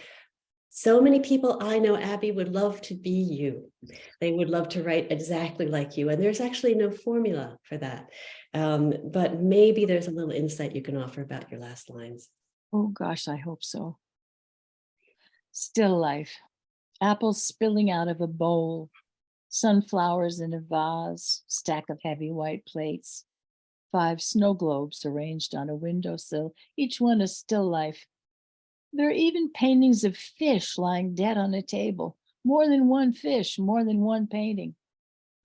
so many people I know, Abby, would love to be you. They would love to write exactly like you. And there's actually no formula for that. But maybe there's a little insight you can offer about your last lines. Oh gosh, I hope so. Still life. Apples spilling out of a bowl, sunflowers in a vase, stack of heavy white plates, 5 snow globes arranged on a windowsill, each one a still life. There are even paintings of fish lying dead on a table. More than one fish, more than one painting.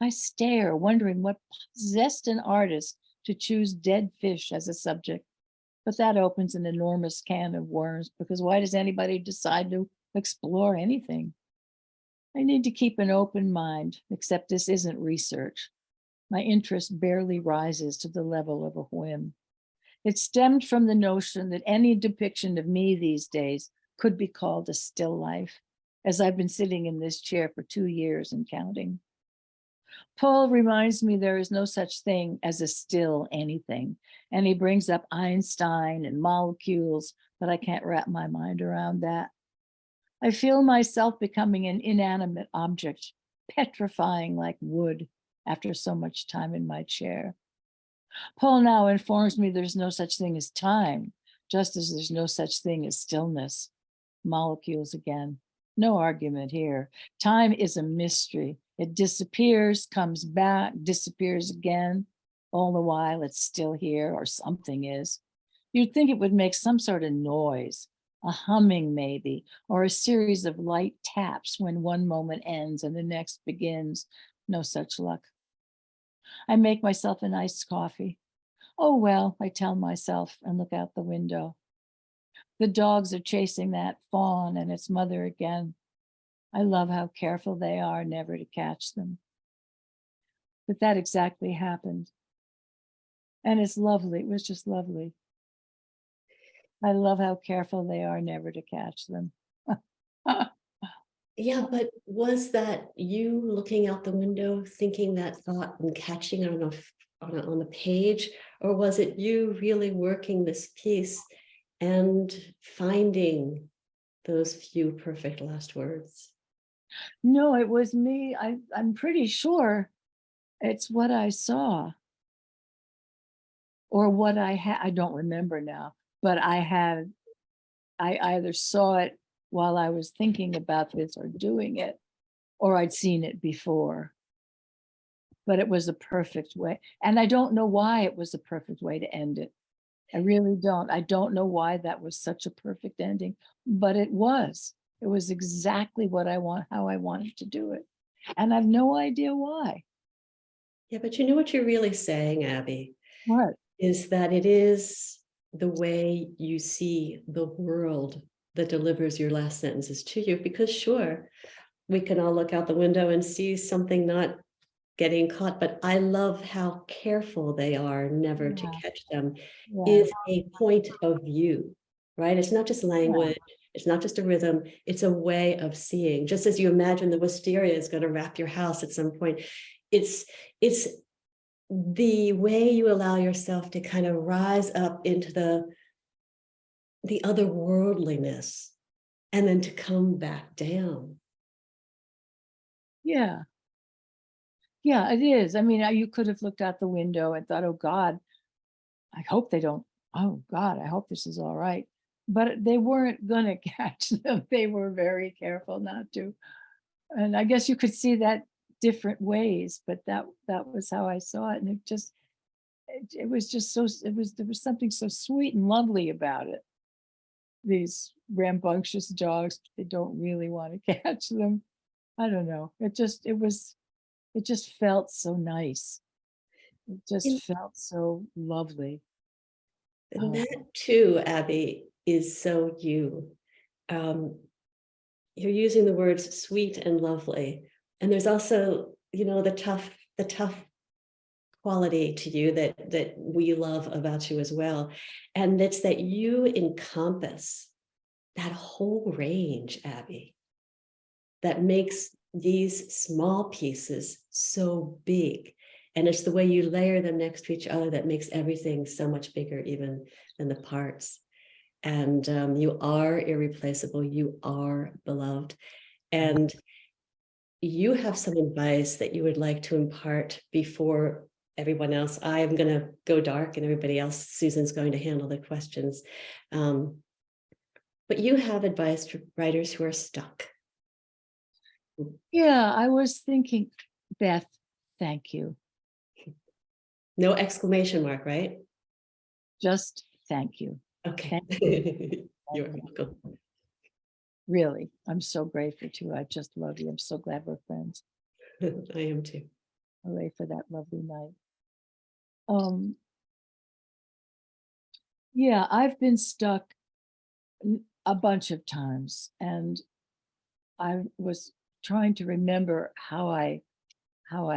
I stare, wondering what possessed an artist to choose dead fish as a subject. But that opens an enormous can of worms, because why does anybody decide to explore anything? I need to keep an open mind, except this isn't research. My interest barely rises to the level of a whim. It stemmed from the notion that any depiction of me these days could be called a still life, as I've been sitting in this chair for 2 years and counting. Paul reminds me there is no such thing as a still anything, and he brings up Einstein and molecules, but I can't wrap my mind around that. I feel myself becoming an inanimate object, petrifying like wood after so much time in my chair. Paul now informs me there's no such thing as time, just as there's no such thing as stillness. Molecules again. No argument here. Time is a mystery. It disappears, comes back, disappears again. All the while it's still here, or something is. You'd think it would make some sort of noise, a humming maybe, or a series of light taps when one moment ends and the next begins. No such luck. I make myself an iced coffee. Oh, well, I tell myself and look out the window. The dogs are chasing that fawn and its mother again. I love how careful they are never to catch them. But that exactly happened. And it's lovely. It was just lovely. I love how careful they are never to catch them. Yeah, but was that you looking out the window, thinking that thought and catching it on the page, or was it you really working this piece and finding those few perfect last words? No, it was me. I'm pretty sure it's what I saw. Or what I had, I don't remember now, but I either saw it while I was thinking about this or doing it. or I'd seen it before. But it was a perfect way. And I don't know why it was a perfect way to end it. I really don't. I don't know why that was such a perfect ending, but it was. It was exactly what I want, how I wanted to do it. And I have no idea why. Yeah, but you know what you're really saying, Abby, What? is that it is the way you see the world that delivers your last sentences to you. Because sure, we can all look out the window and see something not getting caught, but I love how careful they are never to Yeah. catch them. Yeah. Is a point of view, right? It's not just language, it's not just a rhythm, it's a way of seeing. Just as you imagine the wisteria is going to wrap your house at some point, it's the way you allow yourself to kind of rise up into the otherworldliness and then to come back down. Yeah. Yeah, it is. I mean, you could have looked out the window and thought, oh God, I hope they don't, oh God, I hope this is all right. But they weren't gonna catch them. They were very careful not to. And I guess you could see that different ways, but that was how I saw it. And it was just so, there was something so sweet and lovely about it. These rambunctious dogs, they don't really want to catch them. I don't know. It just felt so nice. It In- just felt so lovely. And that too, Abby, is so you. You're using the words sweet and lovely. And there's also, the tough quality to you that we love about you as well. And it's that you encompass that whole range, Abby, that makes these small pieces so big. And it's the way you layer them next to each other that makes everything so much bigger even than the parts. And you are irreplaceable. You are beloved. And you have some advice that you would like to impart before everyone else. I am going to go dark and everybody else, Susan's going to handle the questions. But you have advice for writers who are stuck. Yeah, I was thinking, Beth, thank you. No exclamation mark, right? Just thank you. Okay. You're welcome. Really, I'm so grateful to you. I just love you. I'm so glad we're friends. I am too. Hooray for that lovely night. Yeah, I've been stuck a bunch of times, and I was trying to remember how I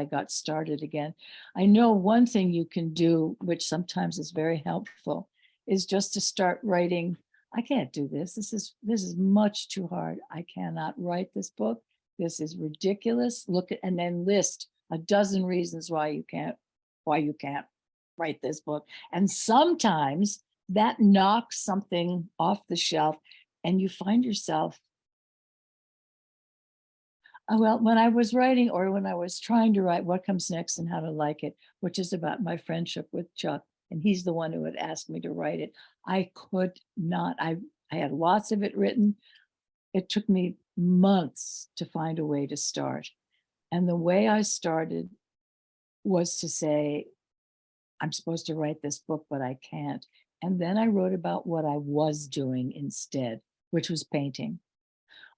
got started again. I know one thing you can do, which sometimes is very helpful, is just to start writing. I can't do this. This is much too hard. I cannot write this book. This is ridiculous. Look at, and then list a dozen reasons why you can't write this book. And sometimes that knocks something off the shelf and you find yourself, well, when I was writing, or when I was trying to write What Comes Next and How to Like It, which is about my friendship with Chuck, and he's the one who had asked me to write it, I could not. I had lots of it written. It took me months to find a way to start. And the way I started was to say, I'm supposed to write this book, but I can't. And then I wrote about what I was doing instead, which was painting.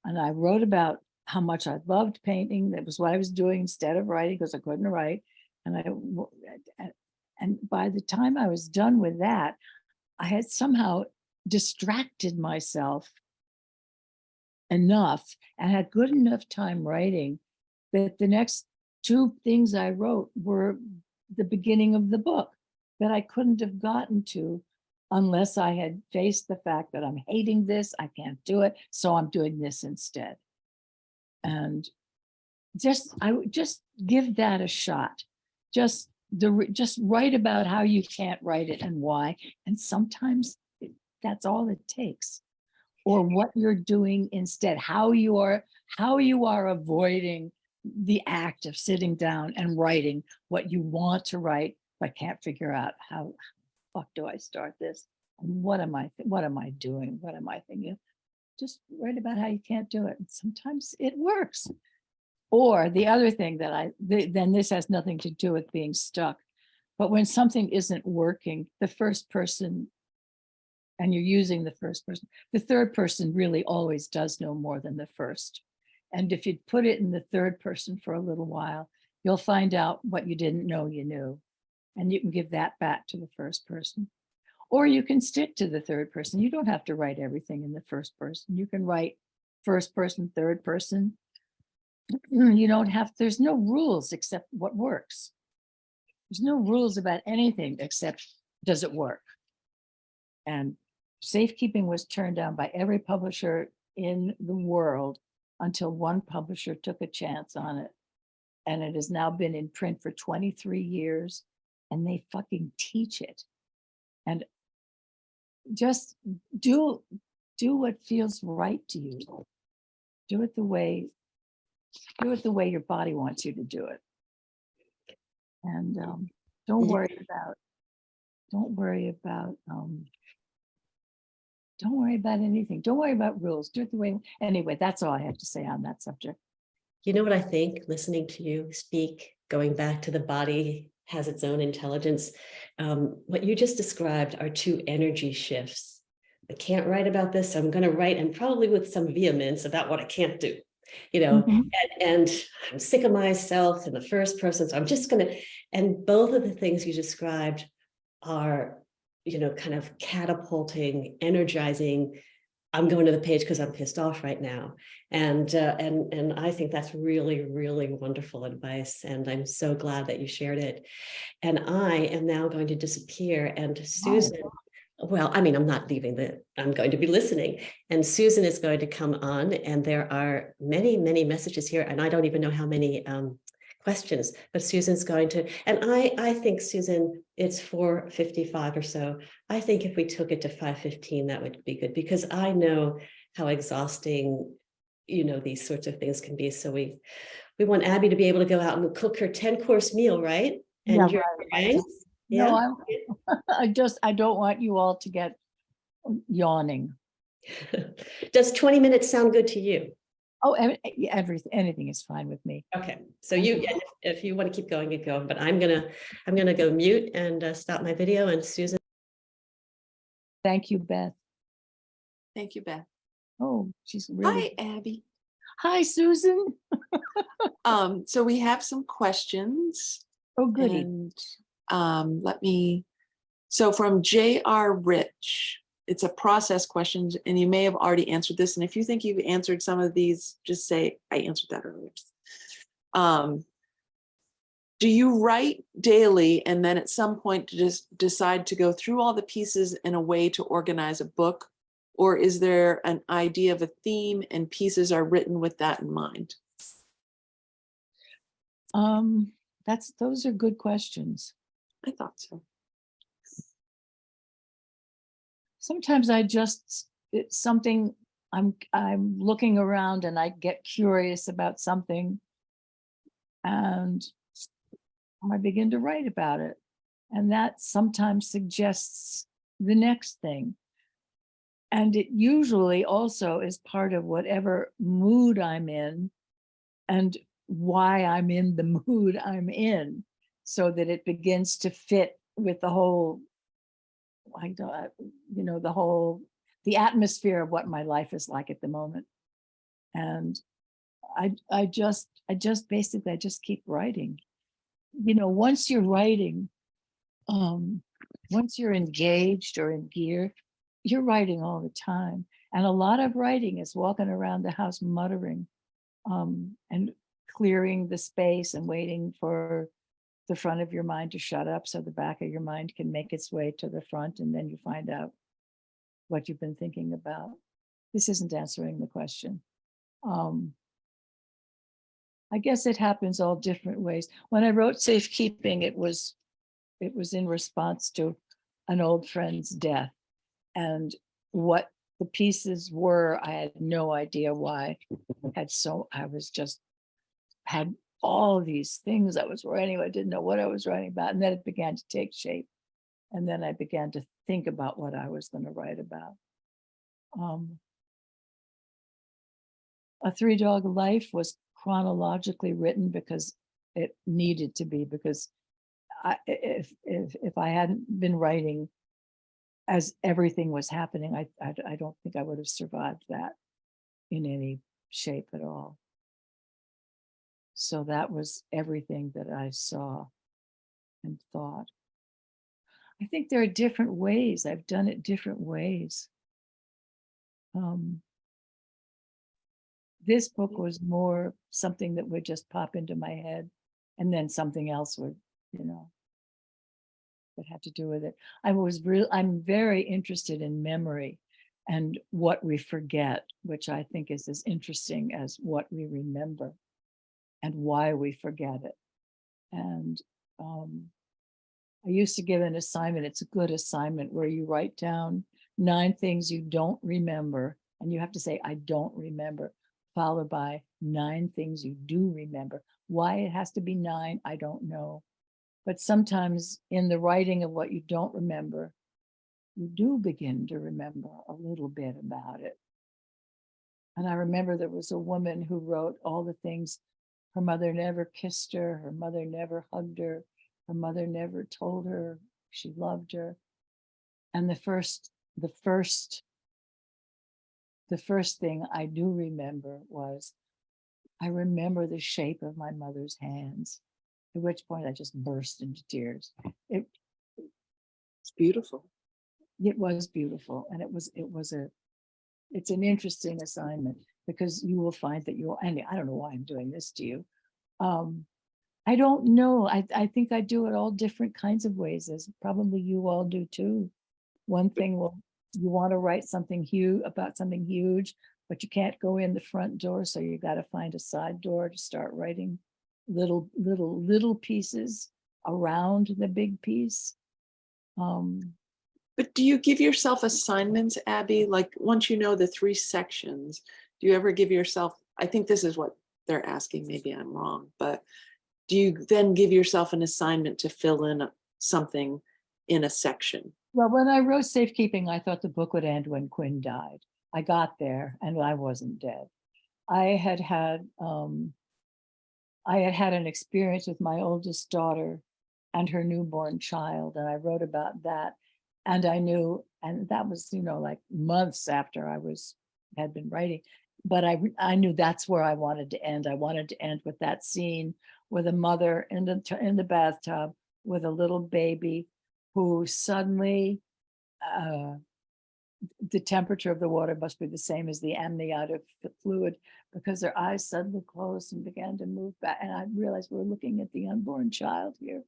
And I wrote about how much I loved painting. That was what I was doing instead of writing, because I couldn't write. And by the time I was done with that, I had somehow distracted myself enough and had good enough time writing that the next two things I wrote were the beginning of the book that I couldn't have gotten to unless I had faced the fact that I'm hating this, I can't do it, so I'm doing this instead. And I would just give that a shot. Just write about how you can't write it and why. And sometimes that's all it takes. Or what you're doing instead, how you are avoiding the act of sitting down and writing what you want to write, but can't figure out how fuck do I start this? And what am I doing? What am I thinking? Just write about how you can't do it. And sometimes it works. Or the other thing that then this has nothing to do with being stuck, but when something isn't working, the first person, and you're using the first person, the third person really always does know more than the first. And if you put it in the third person for a little while, you'll find out what you didn't know you knew. And you can give that back to the first person. Or you can stick to the third person. You don't have to write everything in the first person. You can write first person, third person. You don't have, there's no rules except what works. There's no rules about anything except does it work? And Safekeeping was turned down by every publisher in the world until one publisher took a chance on it. And it has now been in print for 23 years and they fucking teach it. And just do what feels right to you. Do it the way your body wants you to do it. And don't worry about anything. Don't worry about rules. Do it the way. Anyway, that's all I have to say on that subject. You know what I think, listening to you speak, going back to the body has its own intelligence. What you just described are two energy shifts. I can't write about this. So I'm going to write, and probably with some vehemence, about what I can't do. And I'm sick of myself in the first person. So I'm just going to, and both of the things you described are, kind of catapulting, energizing. I'm going to the page because I'm pissed off right now. And I think that's really, really wonderful advice. And I'm so glad that you shared it. And I am now going to disappear. And Susan, well, I mean, I'm not leaving I'm going to be listening. And Susan is going to come on. And there are many, many messages here. And I don't even know how many questions, but Susan's going to, and I think, Susan, it's 4:55 or so. I think if we took it to 5:15, that would be good, because I know how exhausting, these sorts of things can be. So we want Abby to be able to go out and cook her 10-course meal, right? And Yeah, your right. meringues? No, I don't want you all to get yawning. Does 20 minutes sound good to you? Oh, anything is fine with me. Okay, so if you want to keep going, you go. But I'm gonna go mute and stop my video. And Susan. Thank you, Beth. Thank you, Beth. Oh, she's really. Hi, Abby. Hi, Susan. So we have some questions. Oh, goody. And so from J.R. Rich, it's a process question, and you may have already answered this. And if you think you've answered some of these, just say, I answered that earlier. Do you write daily and then at some point just decide to go through all the pieces in a way to organize a book? Or is there an idea of a theme and pieces are written with that in mind? Those are good questions. I thought so. Sometimes it's something I'm looking around and I get curious about something and I begin to write about it. And that sometimes suggests the next thing. And it usually also is part of whatever mood I'm in and why I'm in the mood I'm in, so that it begins to fit with the whole, the atmosphere of what my life is like at the moment. And I just basically keep writing. Once you're writing, once you're engaged or in gear, you're writing all the time. And a lot of writing is walking around the house muttering, and clearing the space and waiting for the front of your mind to shut up so the back of your mind can make its way to the front, and then you find out what you've been thinking about. This isn't answering the question. I guess it happens all different ways. When I wrote Safekeeping, it was in response to an old friend's death, and what the pieces were, I had no idea why. I had all these things I was writing. I didn't know what I was writing about. And then it began to take shape. And then I began to think about what I was going to write about. A 3-Dog Life was chronologically written because it needed to be, because if I hadn't been writing as everything was happening, I don't think I would have survived that in any shape at all. So that was everything that I saw and thought. I think there are different ways. I've done it different ways. This book was more something that would just pop into my head, and then something else would, that had to do with it. I'm very interested in memory and what we forget, which I think is as interesting as what we remember and why we forget it. And I used to give an assignment. It's a good assignment where you write down 9 things you don't remember, and you have to say, I don't remember, followed by 9 things you do remember. Why it has to be 9, I don't know. But sometimes in the writing of what you don't remember, you do begin to remember a little bit about it. And I remember there was a woman who wrote all the things. Her mother never kissed her. Her mother never hugged her. Her mother never told her she loved her. And the first thing I do remember was, I remember the shape of my mother's hands, at which point I just burst into tears. It's beautiful. It was beautiful. And it's an interesting assignment, because you will find that and I don't know why I'm doing this to you. I don't know. I think I do it all different kinds of ways, as probably you all do too. One thing you want to write something huge about something huge, but you can't go in the front door, so you got to find a side door to start writing little pieces around the big piece. But do you give yourself assignments, Abby? Like, once you know the 3 sections, do you ever give yourself, I think this is what they're asking, maybe I'm wrong, but do you then give yourself an assignment to fill in something in a section? Well, when I wrote Safekeeping, I thought the book would end when Quinn died. I got there and I wasn't dead. I had had an experience with my oldest daughter and her newborn child, and I wrote about that. And I knew, and that was, like months after I had been writing, but I knew that's where I wanted to end. I wanted to end with that scene with a mother in the bathtub with a little baby who suddenly, the temperature of the water must be the same as the amniotic fluid, because their eyes suddenly closed and began to move back. And I realized we're looking at the unborn child here.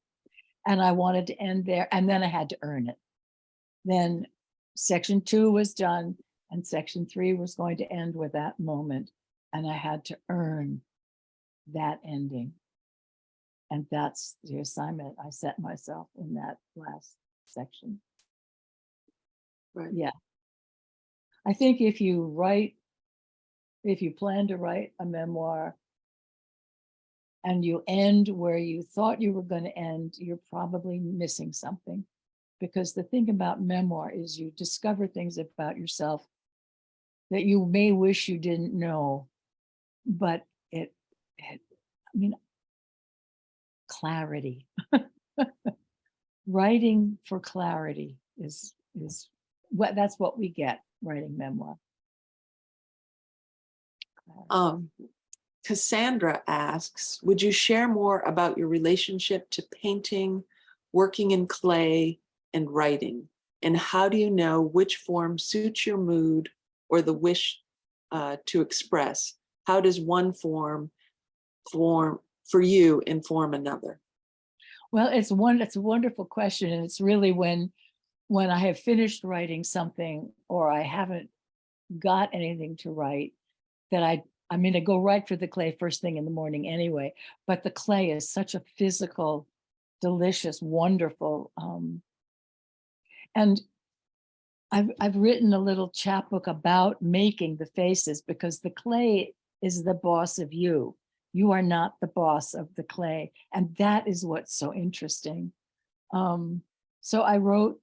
And I wanted to end there. And then I had to earn it. Then section 2 was done, and section 3 was going to end with that moment. And I had to earn that ending. And that's the assignment I set myself in that last section. Right. Yeah. I think if you plan to write a memoir and you end where you thought you were going to end, you're probably missing something. Because the thing about memoir is you discover things about yourself that you may wish you didn't know, but clarity. Writing for clarity is that's what we get writing memoir. Cassandra asks, would you share more about your relationship to painting, working in clay, and writing? And how do you know which form suits your mood or the wish to express? How does one form for you inform another? Well, it's a wonderful question. And it's really when I have finished writing something or I haven't got anything to write that I go right for the clay first thing in the morning anyway, but the clay is such a physical, delicious, wonderful, and I've written a little chapbook about making the faces, because the clay is the boss of you. You are not the boss of the clay. And that is what's so interesting. So I wrote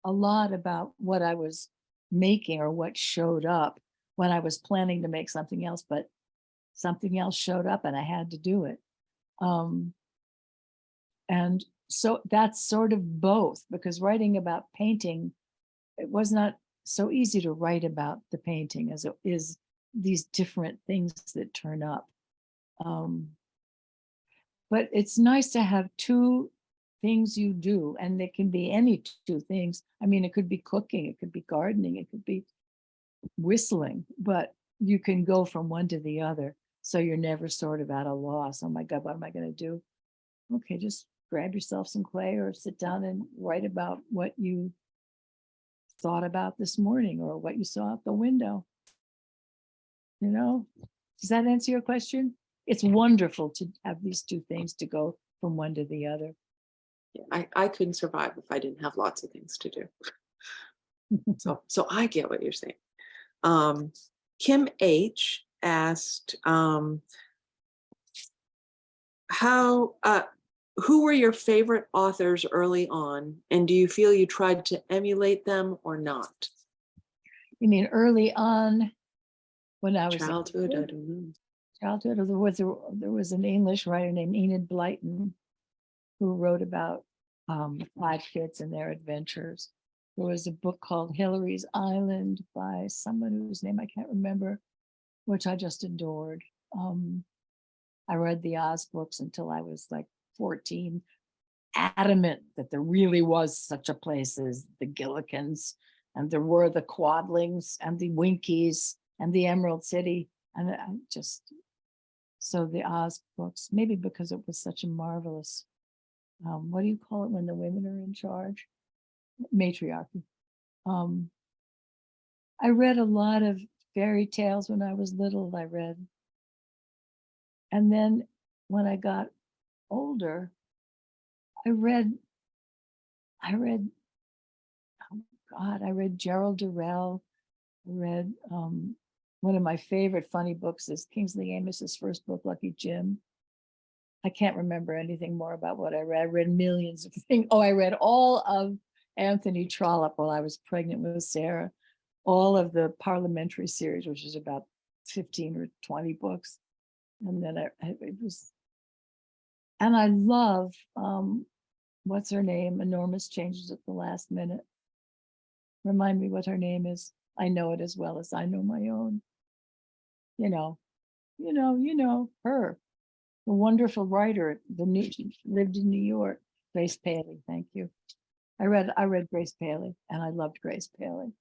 a lot about what I was making or what showed up when I was planning to make something else, but something else showed up and I had to do it. And so that's sort of both, because writing about painting, it was not so easy to write about the painting as it is these different things that turn up. But it's nice to have two things you do, and it can be any two things. I mean, it could be cooking, it could be gardening, it could be whistling, but you can go from one to the other. So you're never sort of at a loss. Oh my God, what am I going to do? Okay, just grab yourself some clay or sit down and write about what you thought about this morning or what you saw out the window. You know, does that answer your question? It's wonderful to have these two things to go from one to the other. Yeah, I couldn't survive if I didn't have lots of things to do. So I get what you're saying. Kim H asked, who were your favorite authors early on, and do you feel you tried to emulate them or not? You mean early on when I was Childhood, I don't know. childhood, or there was an English writer named Enid Blyton who wrote about 5 kids and their adventures. There was a book called Hillary's Island by someone whose name I can't remember, which I just adored. I read the Oz books until I was like 14, adamant that there really was such a place as the Gillikins, and there were the Quadlings and the Winkies and the Emerald City. And I just, so the Oz books, maybe because it was such a marvelous, what do you call it when the women are in charge? Matriarchy. I read a lot of fairy tales when I was little. And then when I got older, I read, oh God, I read Gerald Durrell. I read, one of my favorite funny books is Kingsley Amos's first book, Lucky Jim. I can't remember anything more about what I read. I read millions of things. Oh, I read all of Anthony Trollope while I was pregnant with Sarah, all of the Parliamentary series, which is about 15 or 20 books. And then it was, and I love, what's her name? Enormous Changes at the Last Minute. Remind me what her name is. I know it as well as I know my own. You know, her, the wonderful writer, she lived in New York, Grace Paley. Thank you. I read Grace Paley, and I loved Grace Paley.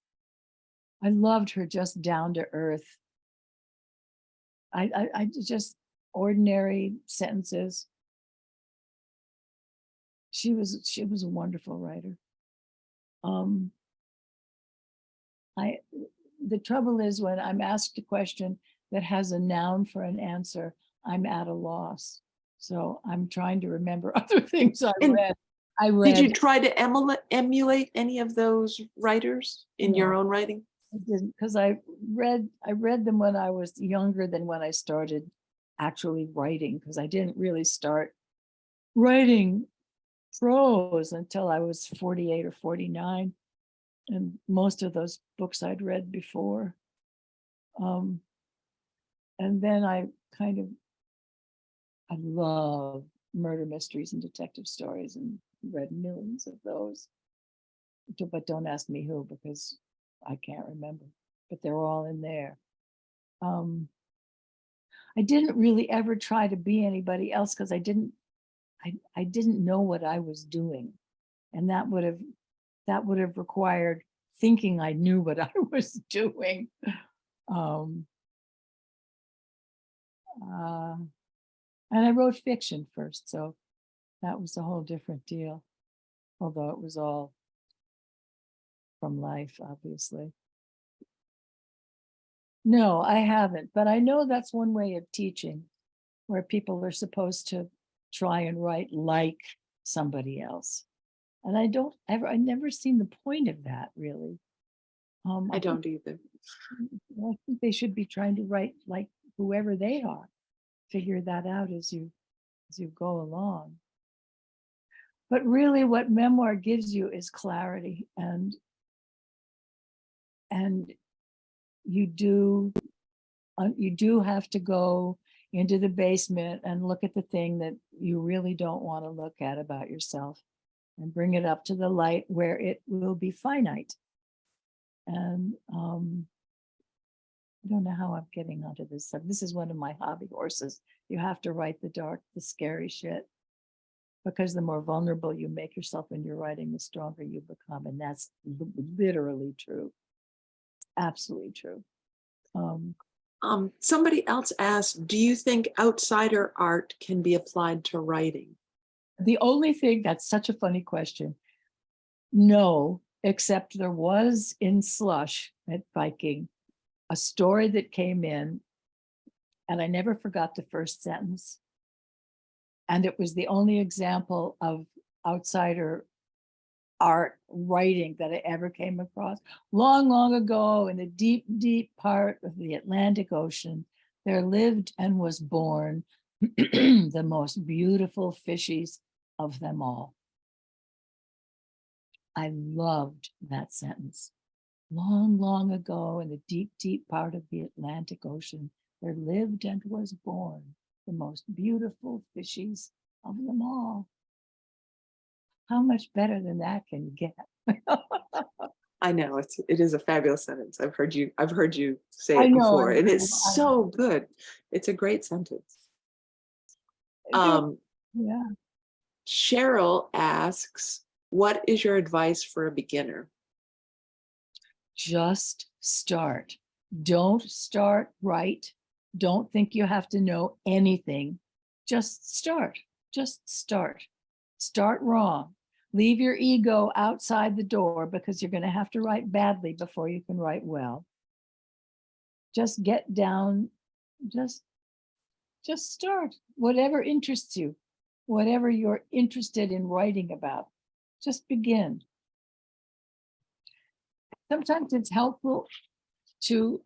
I loved her just down to earth. I just ordinary sentences. She was a wonderful writer. The trouble is when I'm asked a question that has a noun for an answer, I'm at a loss. So I'm trying to remember other things I read. Did you try to emulate any of those writers in your own writing? I didn't, because I read them when I was younger than when I started actually writing, because I didn't really start writing prose until I was 48 or 49. And most of those books I'd read before. And then I love murder mysteries and detective stories and read millions of those. But don't ask me who, because I can't remember, but they're all in there. I didn't really ever try to be anybody else because I didn't know what I was doing. And that would have required thinking I knew what I was doing. And I wrote fiction first, so that was a whole different deal. Although it was all from life, obviously. No, I haven't, but I know that's one way of teaching, where people are supposed to try and write like somebody else. And I never seen the point of that, really. I don't either. I think they should be trying to write like whoever they are. Figure that out as you go along. But really what memoir gives you is clarity, and you do have to go into the basement and look at the thing that you really don't want to look at about yourself and bring it up to the light where it will be finite. And I don't know how I'm getting onto this stuff. This is one of my hobby horses. You have to write the dark, the scary shit, because the more vulnerable you make yourself when you're writing, the stronger you become. And that's literally true. Absolutely true. Somebody else asked, do you think outsider art can be applied to writing? The only thing, that's such a funny question. No, except there was in Slush at Viking a story that came in, and I never forgot the first sentence. And it was the only example of outsider art writing that I ever came across. Long, long ago, in a deep, deep part of the Atlantic Ocean, there lived and was born the most beautiful fishies of them all. I loved that sentence. Long, long ago, in the deep, deep part of the Atlantic Ocean, there lived and was born the most beautiful fishies of them all. How much better than that can you get? I know it is a fabulous sentence. I've heard you say I it know, before, I and know, it's so good. It's a great sentence. Yeah. Cheryl asks, what is your advice for a beginner? Just start. Don't start right. Don't think you have to know anything. Just start. Just start. Start wrong. Leave your ego outside the door, because you're going to have to write badly before you can write well. Just get down. Just start. Whatever interests you, whatever you're interested in writing about, just begin. Sometimes it's helpful to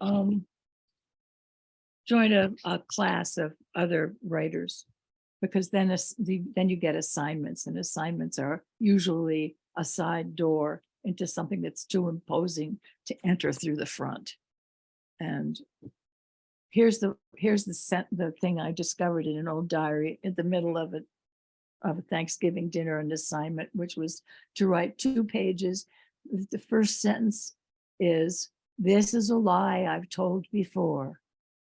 join a class of other writers, because then you get assignments, and assignments are usually a side door into something that's too imposing to enter through the front. And here's the thing I discovered in an old diary in the middle of a Thanksgiving dinner, an assignment, which was to write 2 pages. The first sentence is, "This is a lie I've told before,"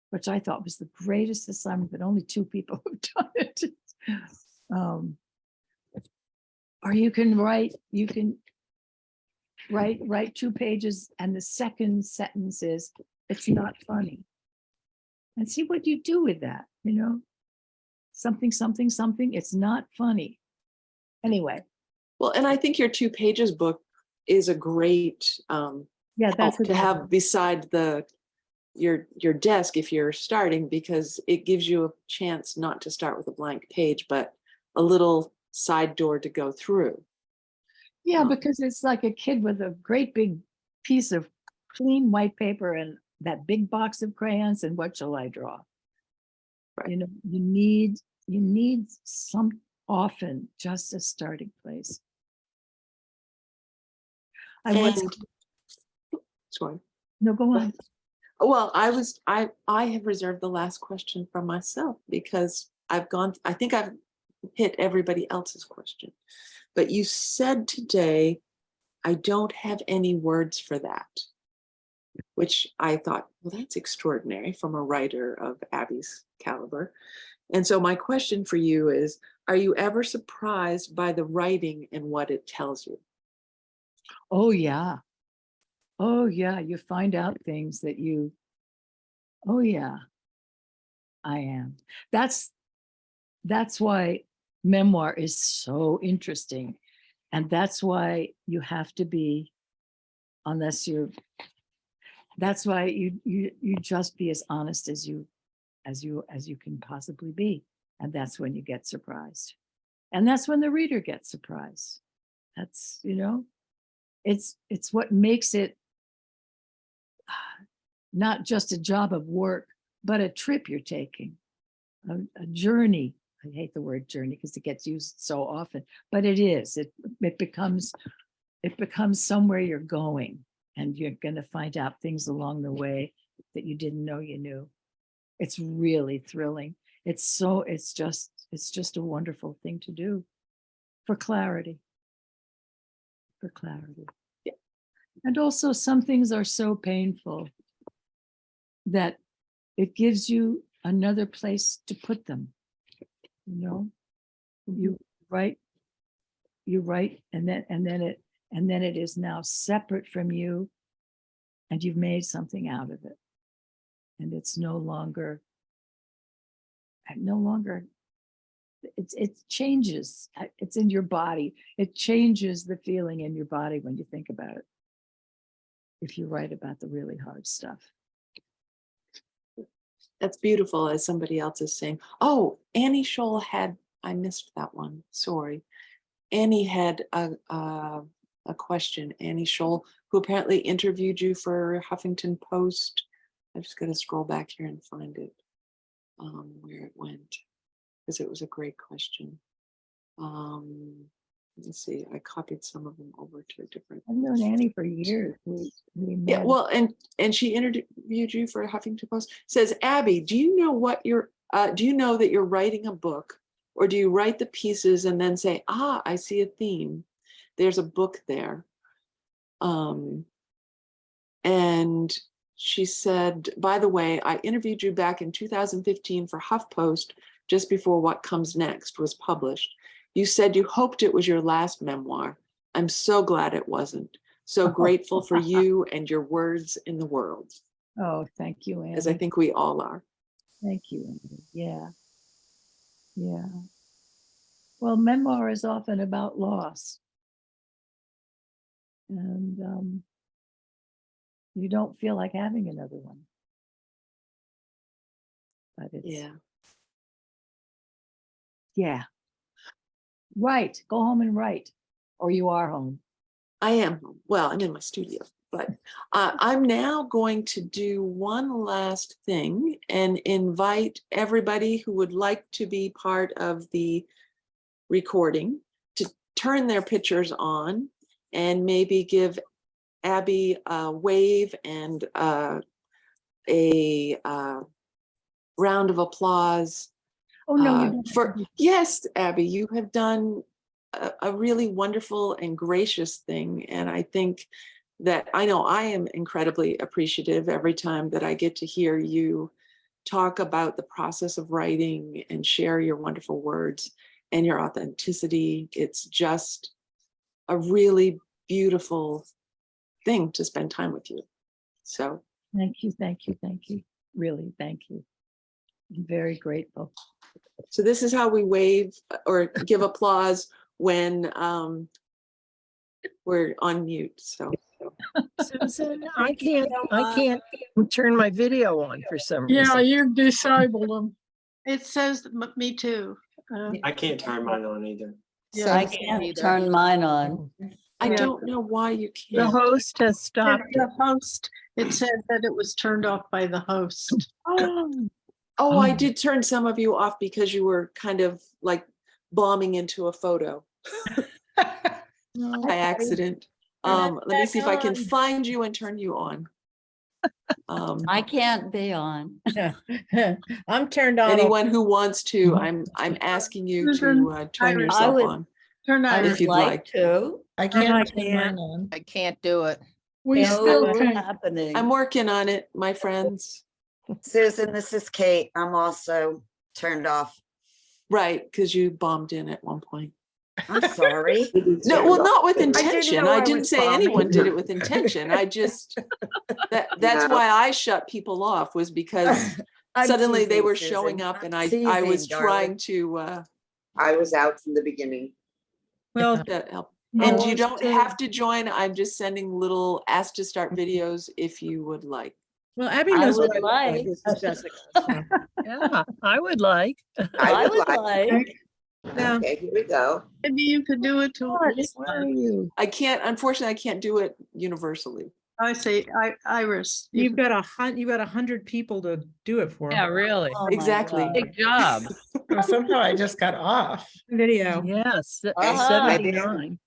which I thought was the greatest assignment, but only 2 people have done it. Or you can write 2 pages, and the second sentence is, "It's not funny." And see what you do with that, something, something, something, it's not funny. Anyway. Well, and I think your 2 pages book is a great Yeah, that's help to have beside your desk if you're starting, because it gives you a chance not to start with a blank page, but a little side door to go through. Yeah, because it's like a kid with a great big piece of clean white paper and that big box of crayons, and what shall I draw? Right. You need some, often, just a starting place. Sorry. No, go on. Well, I have reserved the last question for myself, because I think I've hit everybody else's question. But you said today, I don't have any words for that, which I thought, well, that's extraordinary from a writer of Abby's caliber. And so my question for you is, are you ever surprised by the writing and what it tells you? Oh, yeah. Oh, yeah. You find out things that oh, yeah, I am. That's why memoir is so interesting. And that's why you have to be, that's why you just be as honest as you can possibly be. And that's when you get surprised. And that's when the reader gets surprised. That's, it's what makes it not just a job of work, but a trip you're taking, a journey. I hate the word journey because it gets used so often, but it is. It becomes somewhere you're going, and you're going to find out things along the way that you didn't know you knew. It's really thrilling. It's just a wonderful thing to do for clarity. For clarity. Yeah. And also some things are so painful that it gives you another place to put them. You know, you write, and then it is now separate from you, and you've made something out of it. And it's no longer, it changes. It's in your body. It changes the feeling in your body when you think about it. If you write about the really hard stuff. That's beautiful, as somebody else is saying. Oh, Annie Scholl had, I missed that one, sorry. Annie had a question, Annie Scholl, who apparently interviewed you for Huffington Post. I just got to scroll back here and find it, where it went, because it was a great question. Let's see, I copied some of them over to a different. I've known Annie for years. Yeah, well, and she interviewed you for Huffington Post. Says, Abby, do you know that you're writing a book, or do you write the pieces and then say, ah, I see a theme. There's a book there. And she said, by the way, I interviewed you back in 2015 for HuffPost, just before What Comes Next was published. You said you hoped it was your last memoir. I'm so glad it wasn't. So grateful for you and your words in the world. Oh, thank you, Annie. As I think we all are. Thank you, Annie. Yeah. Yeah. Well, memoir is often about loss. And you don't feel like having another one. But it's, Yeah. yeah. Write, go home and write, or you are home. I am, well, I'm in my studio, but I'm now going to do one last thing and invite everybody who would like to be part of the recording to turn their pictures on and maybe give Abby a wave and a round of applause. Oh, no, you don't. Yes, Abby, you have done a really wonderful and gracious thing. And I think that I know I am incredibly appreciative every time that I get to hear you talk about the process of writing and share your wonderful words and your authenticity. It's just a really beautiful thing to spend time with you. So Thank you, thank you, thank you. Really, thank you. I'm very grateful. So this is how we wave or give applause when we're on mute. So Susan, I can't turn my video on for some reason. Yeah, you've disabled them. It says me too. I can't turn mine on either. Yeah. I can't turn mine on. I Yeah. don't know why you The can't. host has stopped. The host, it said that it was turned off by the host. Oh, I did turn some of you off because you were kind of like bombing into a photo by accident. Let me see if I can find you and turn you on. I can't be on. I'm turned on. Anyone who wants to, I'm asking you to turn yourself would- on. Turn I on. If would you'd like like. to. I can't turn mine on. I can't do it. We No, still what's can. happening? I'm working on it, my friends. Susan, this is Kate. I'm also turned off. Right, because you bombed in at one point. I'm sorry. No, well, not with didn't intention. know I I didn't was say bombing. anyone did it with intention. I just, that's why I shut people off, was because I'm suddenly they teasing, were Susan. showing up and I Teasing, was darling. trying to I was out from the beginning. Well, help. no, And you it's don't true. have to join. I'm just sending little ask to start videos if you would like. Well, Abby I knows would what like. This is Jessica. Yeah, I would like. I would like. Yeah. Okay, here we go. maybe you could do it to. Where are you? I can't, unfortunately, I can't do it universally. I say, Iris. You've got 100 people to do it for. Yeah, really. Oh my Exactly. God. Big job. Somehow I just got off. Video. Yes, Uh-huh. 79.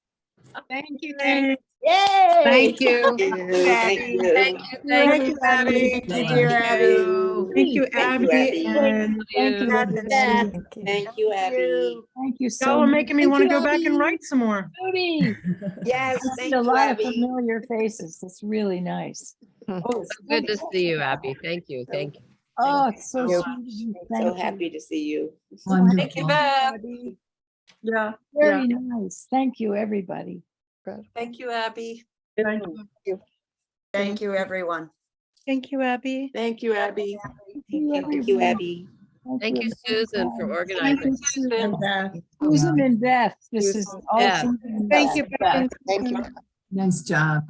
Thank you. Thank Yay! Thank you. Thank you. Thank you, Abby. Thank you, Abby. Thank you, Thank you, Abby. Abby. And Thank you, Beth. everybody. Thank you, Abby. Thank you so y'all are much. making me want to go back and write some more. Judy. Yes, I thank see a you, lot of Abby. familiar faces. It's really nice. Oh, it's Good to see you, Abby. Thank you. Thank you. Oh, it's so you. sweet. of you. So Thank you. happy to see you. Wonderful. Yeah. Very nice. Thank you, everybody. Thank you, Abby. Thank you. Thank you, everyone. Thank you, Abby. Thank you, Abby. Thank you, Abby. Thank you, Susan, for Thank organizing. you, Susan. And Beth. Susan and Beth. This is all Yeah. Susan and Thank Beth. you, Beth. Thank you. Nice job.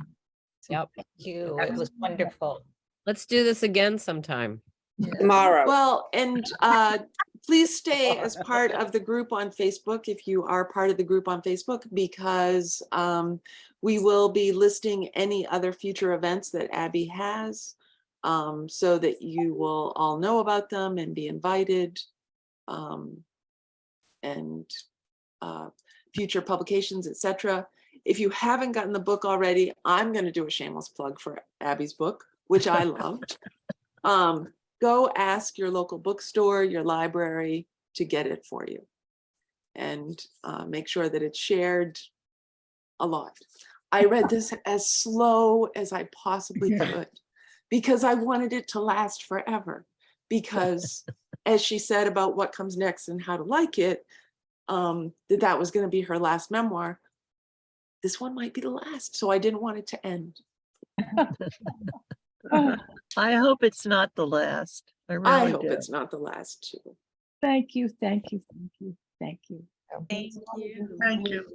Yep. Thank you. It was wonderful. Let's do this again sometime. Tomorrow. Well, and please stay as part of the group on Facebook if you are part of the group on Facebook, because we will be listing any other future events that Abby has, so that you will all know about them and be invited, and future publications, etc. If you haven't gotten the book already, I'm going to do a shameless plug for Abby's book, which I loved. Go ask your local bookstore, your library to get it for you, and make sure that it's shared a lot. I read this as slow as I possibly could because I wanted it to last forever, because as she said about what comes next and how to like it, that was going to be her last memoir. This one might be the last, so I didn't want it to end. I hope it's not the last. I I really hope do. it's not the last too. Thank you, thank you, thank you, thank you. Thank you. Thank you.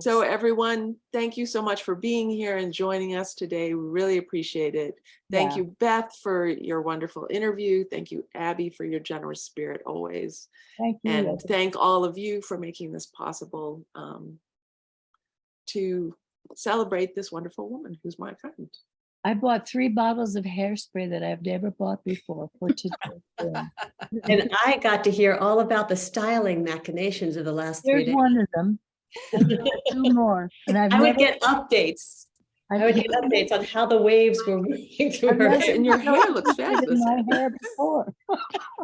So everyone, thank you so much for being here and joining us today. We really appreciate it. Thank Yeah. you, Beth, for your wonderful interview. Thank you, Abby, for your generous spirit always. Thank you. And everybody. thank all of you for making this possible, to celebrate this wonderful woman who's my friend. I bought 3 bottles of hairspray that I've never bought before for today. And I got to hear all about the styling machinations of the last 3 Here's days. one of them. I got 2 more, and I've I never. would get updates. I would get updates on how the waves were moving through her Yes, hair. and your hair looks in fabulous. my hair before.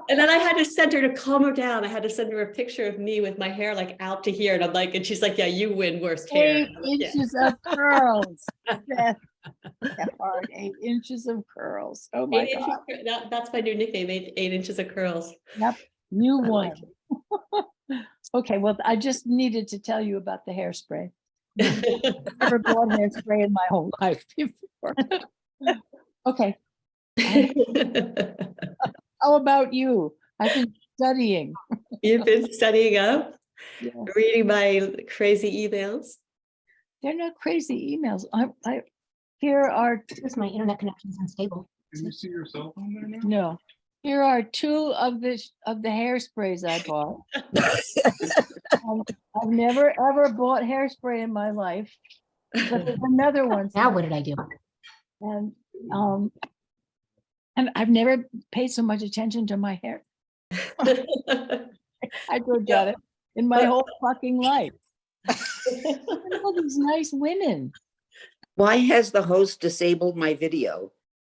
And then I had to send her to calm her down. I had to send her a picture of me with my hair like out to here. And I'm like, and she's like, yeah, you win worst hair. 8 I'm like, yeah. inches of curls. Beth Kephart, 8 inches of curls. Oh my 8 inches God. of that's my new nickname, 8 inches of curls. Yep, you I won. like Okay, well, I just needed to tell you about the hairspray. Never bought hairspray in my whole life before. Okay, how about you? I've been studying. You've been studying up, Yeah. reading my crazy emails. They're not crazy emails. Here are, Because my internet connection is unstable. Can you see yourself on there now? no, here are 2 of the hairsprays I bought. I've never ever bought hairspray in my life, but there's another one. Now what did I do? And I've never paid so much attention to my hair. I got it in my whole fucking life. Look at all these nice women. Why has the host disabled my video?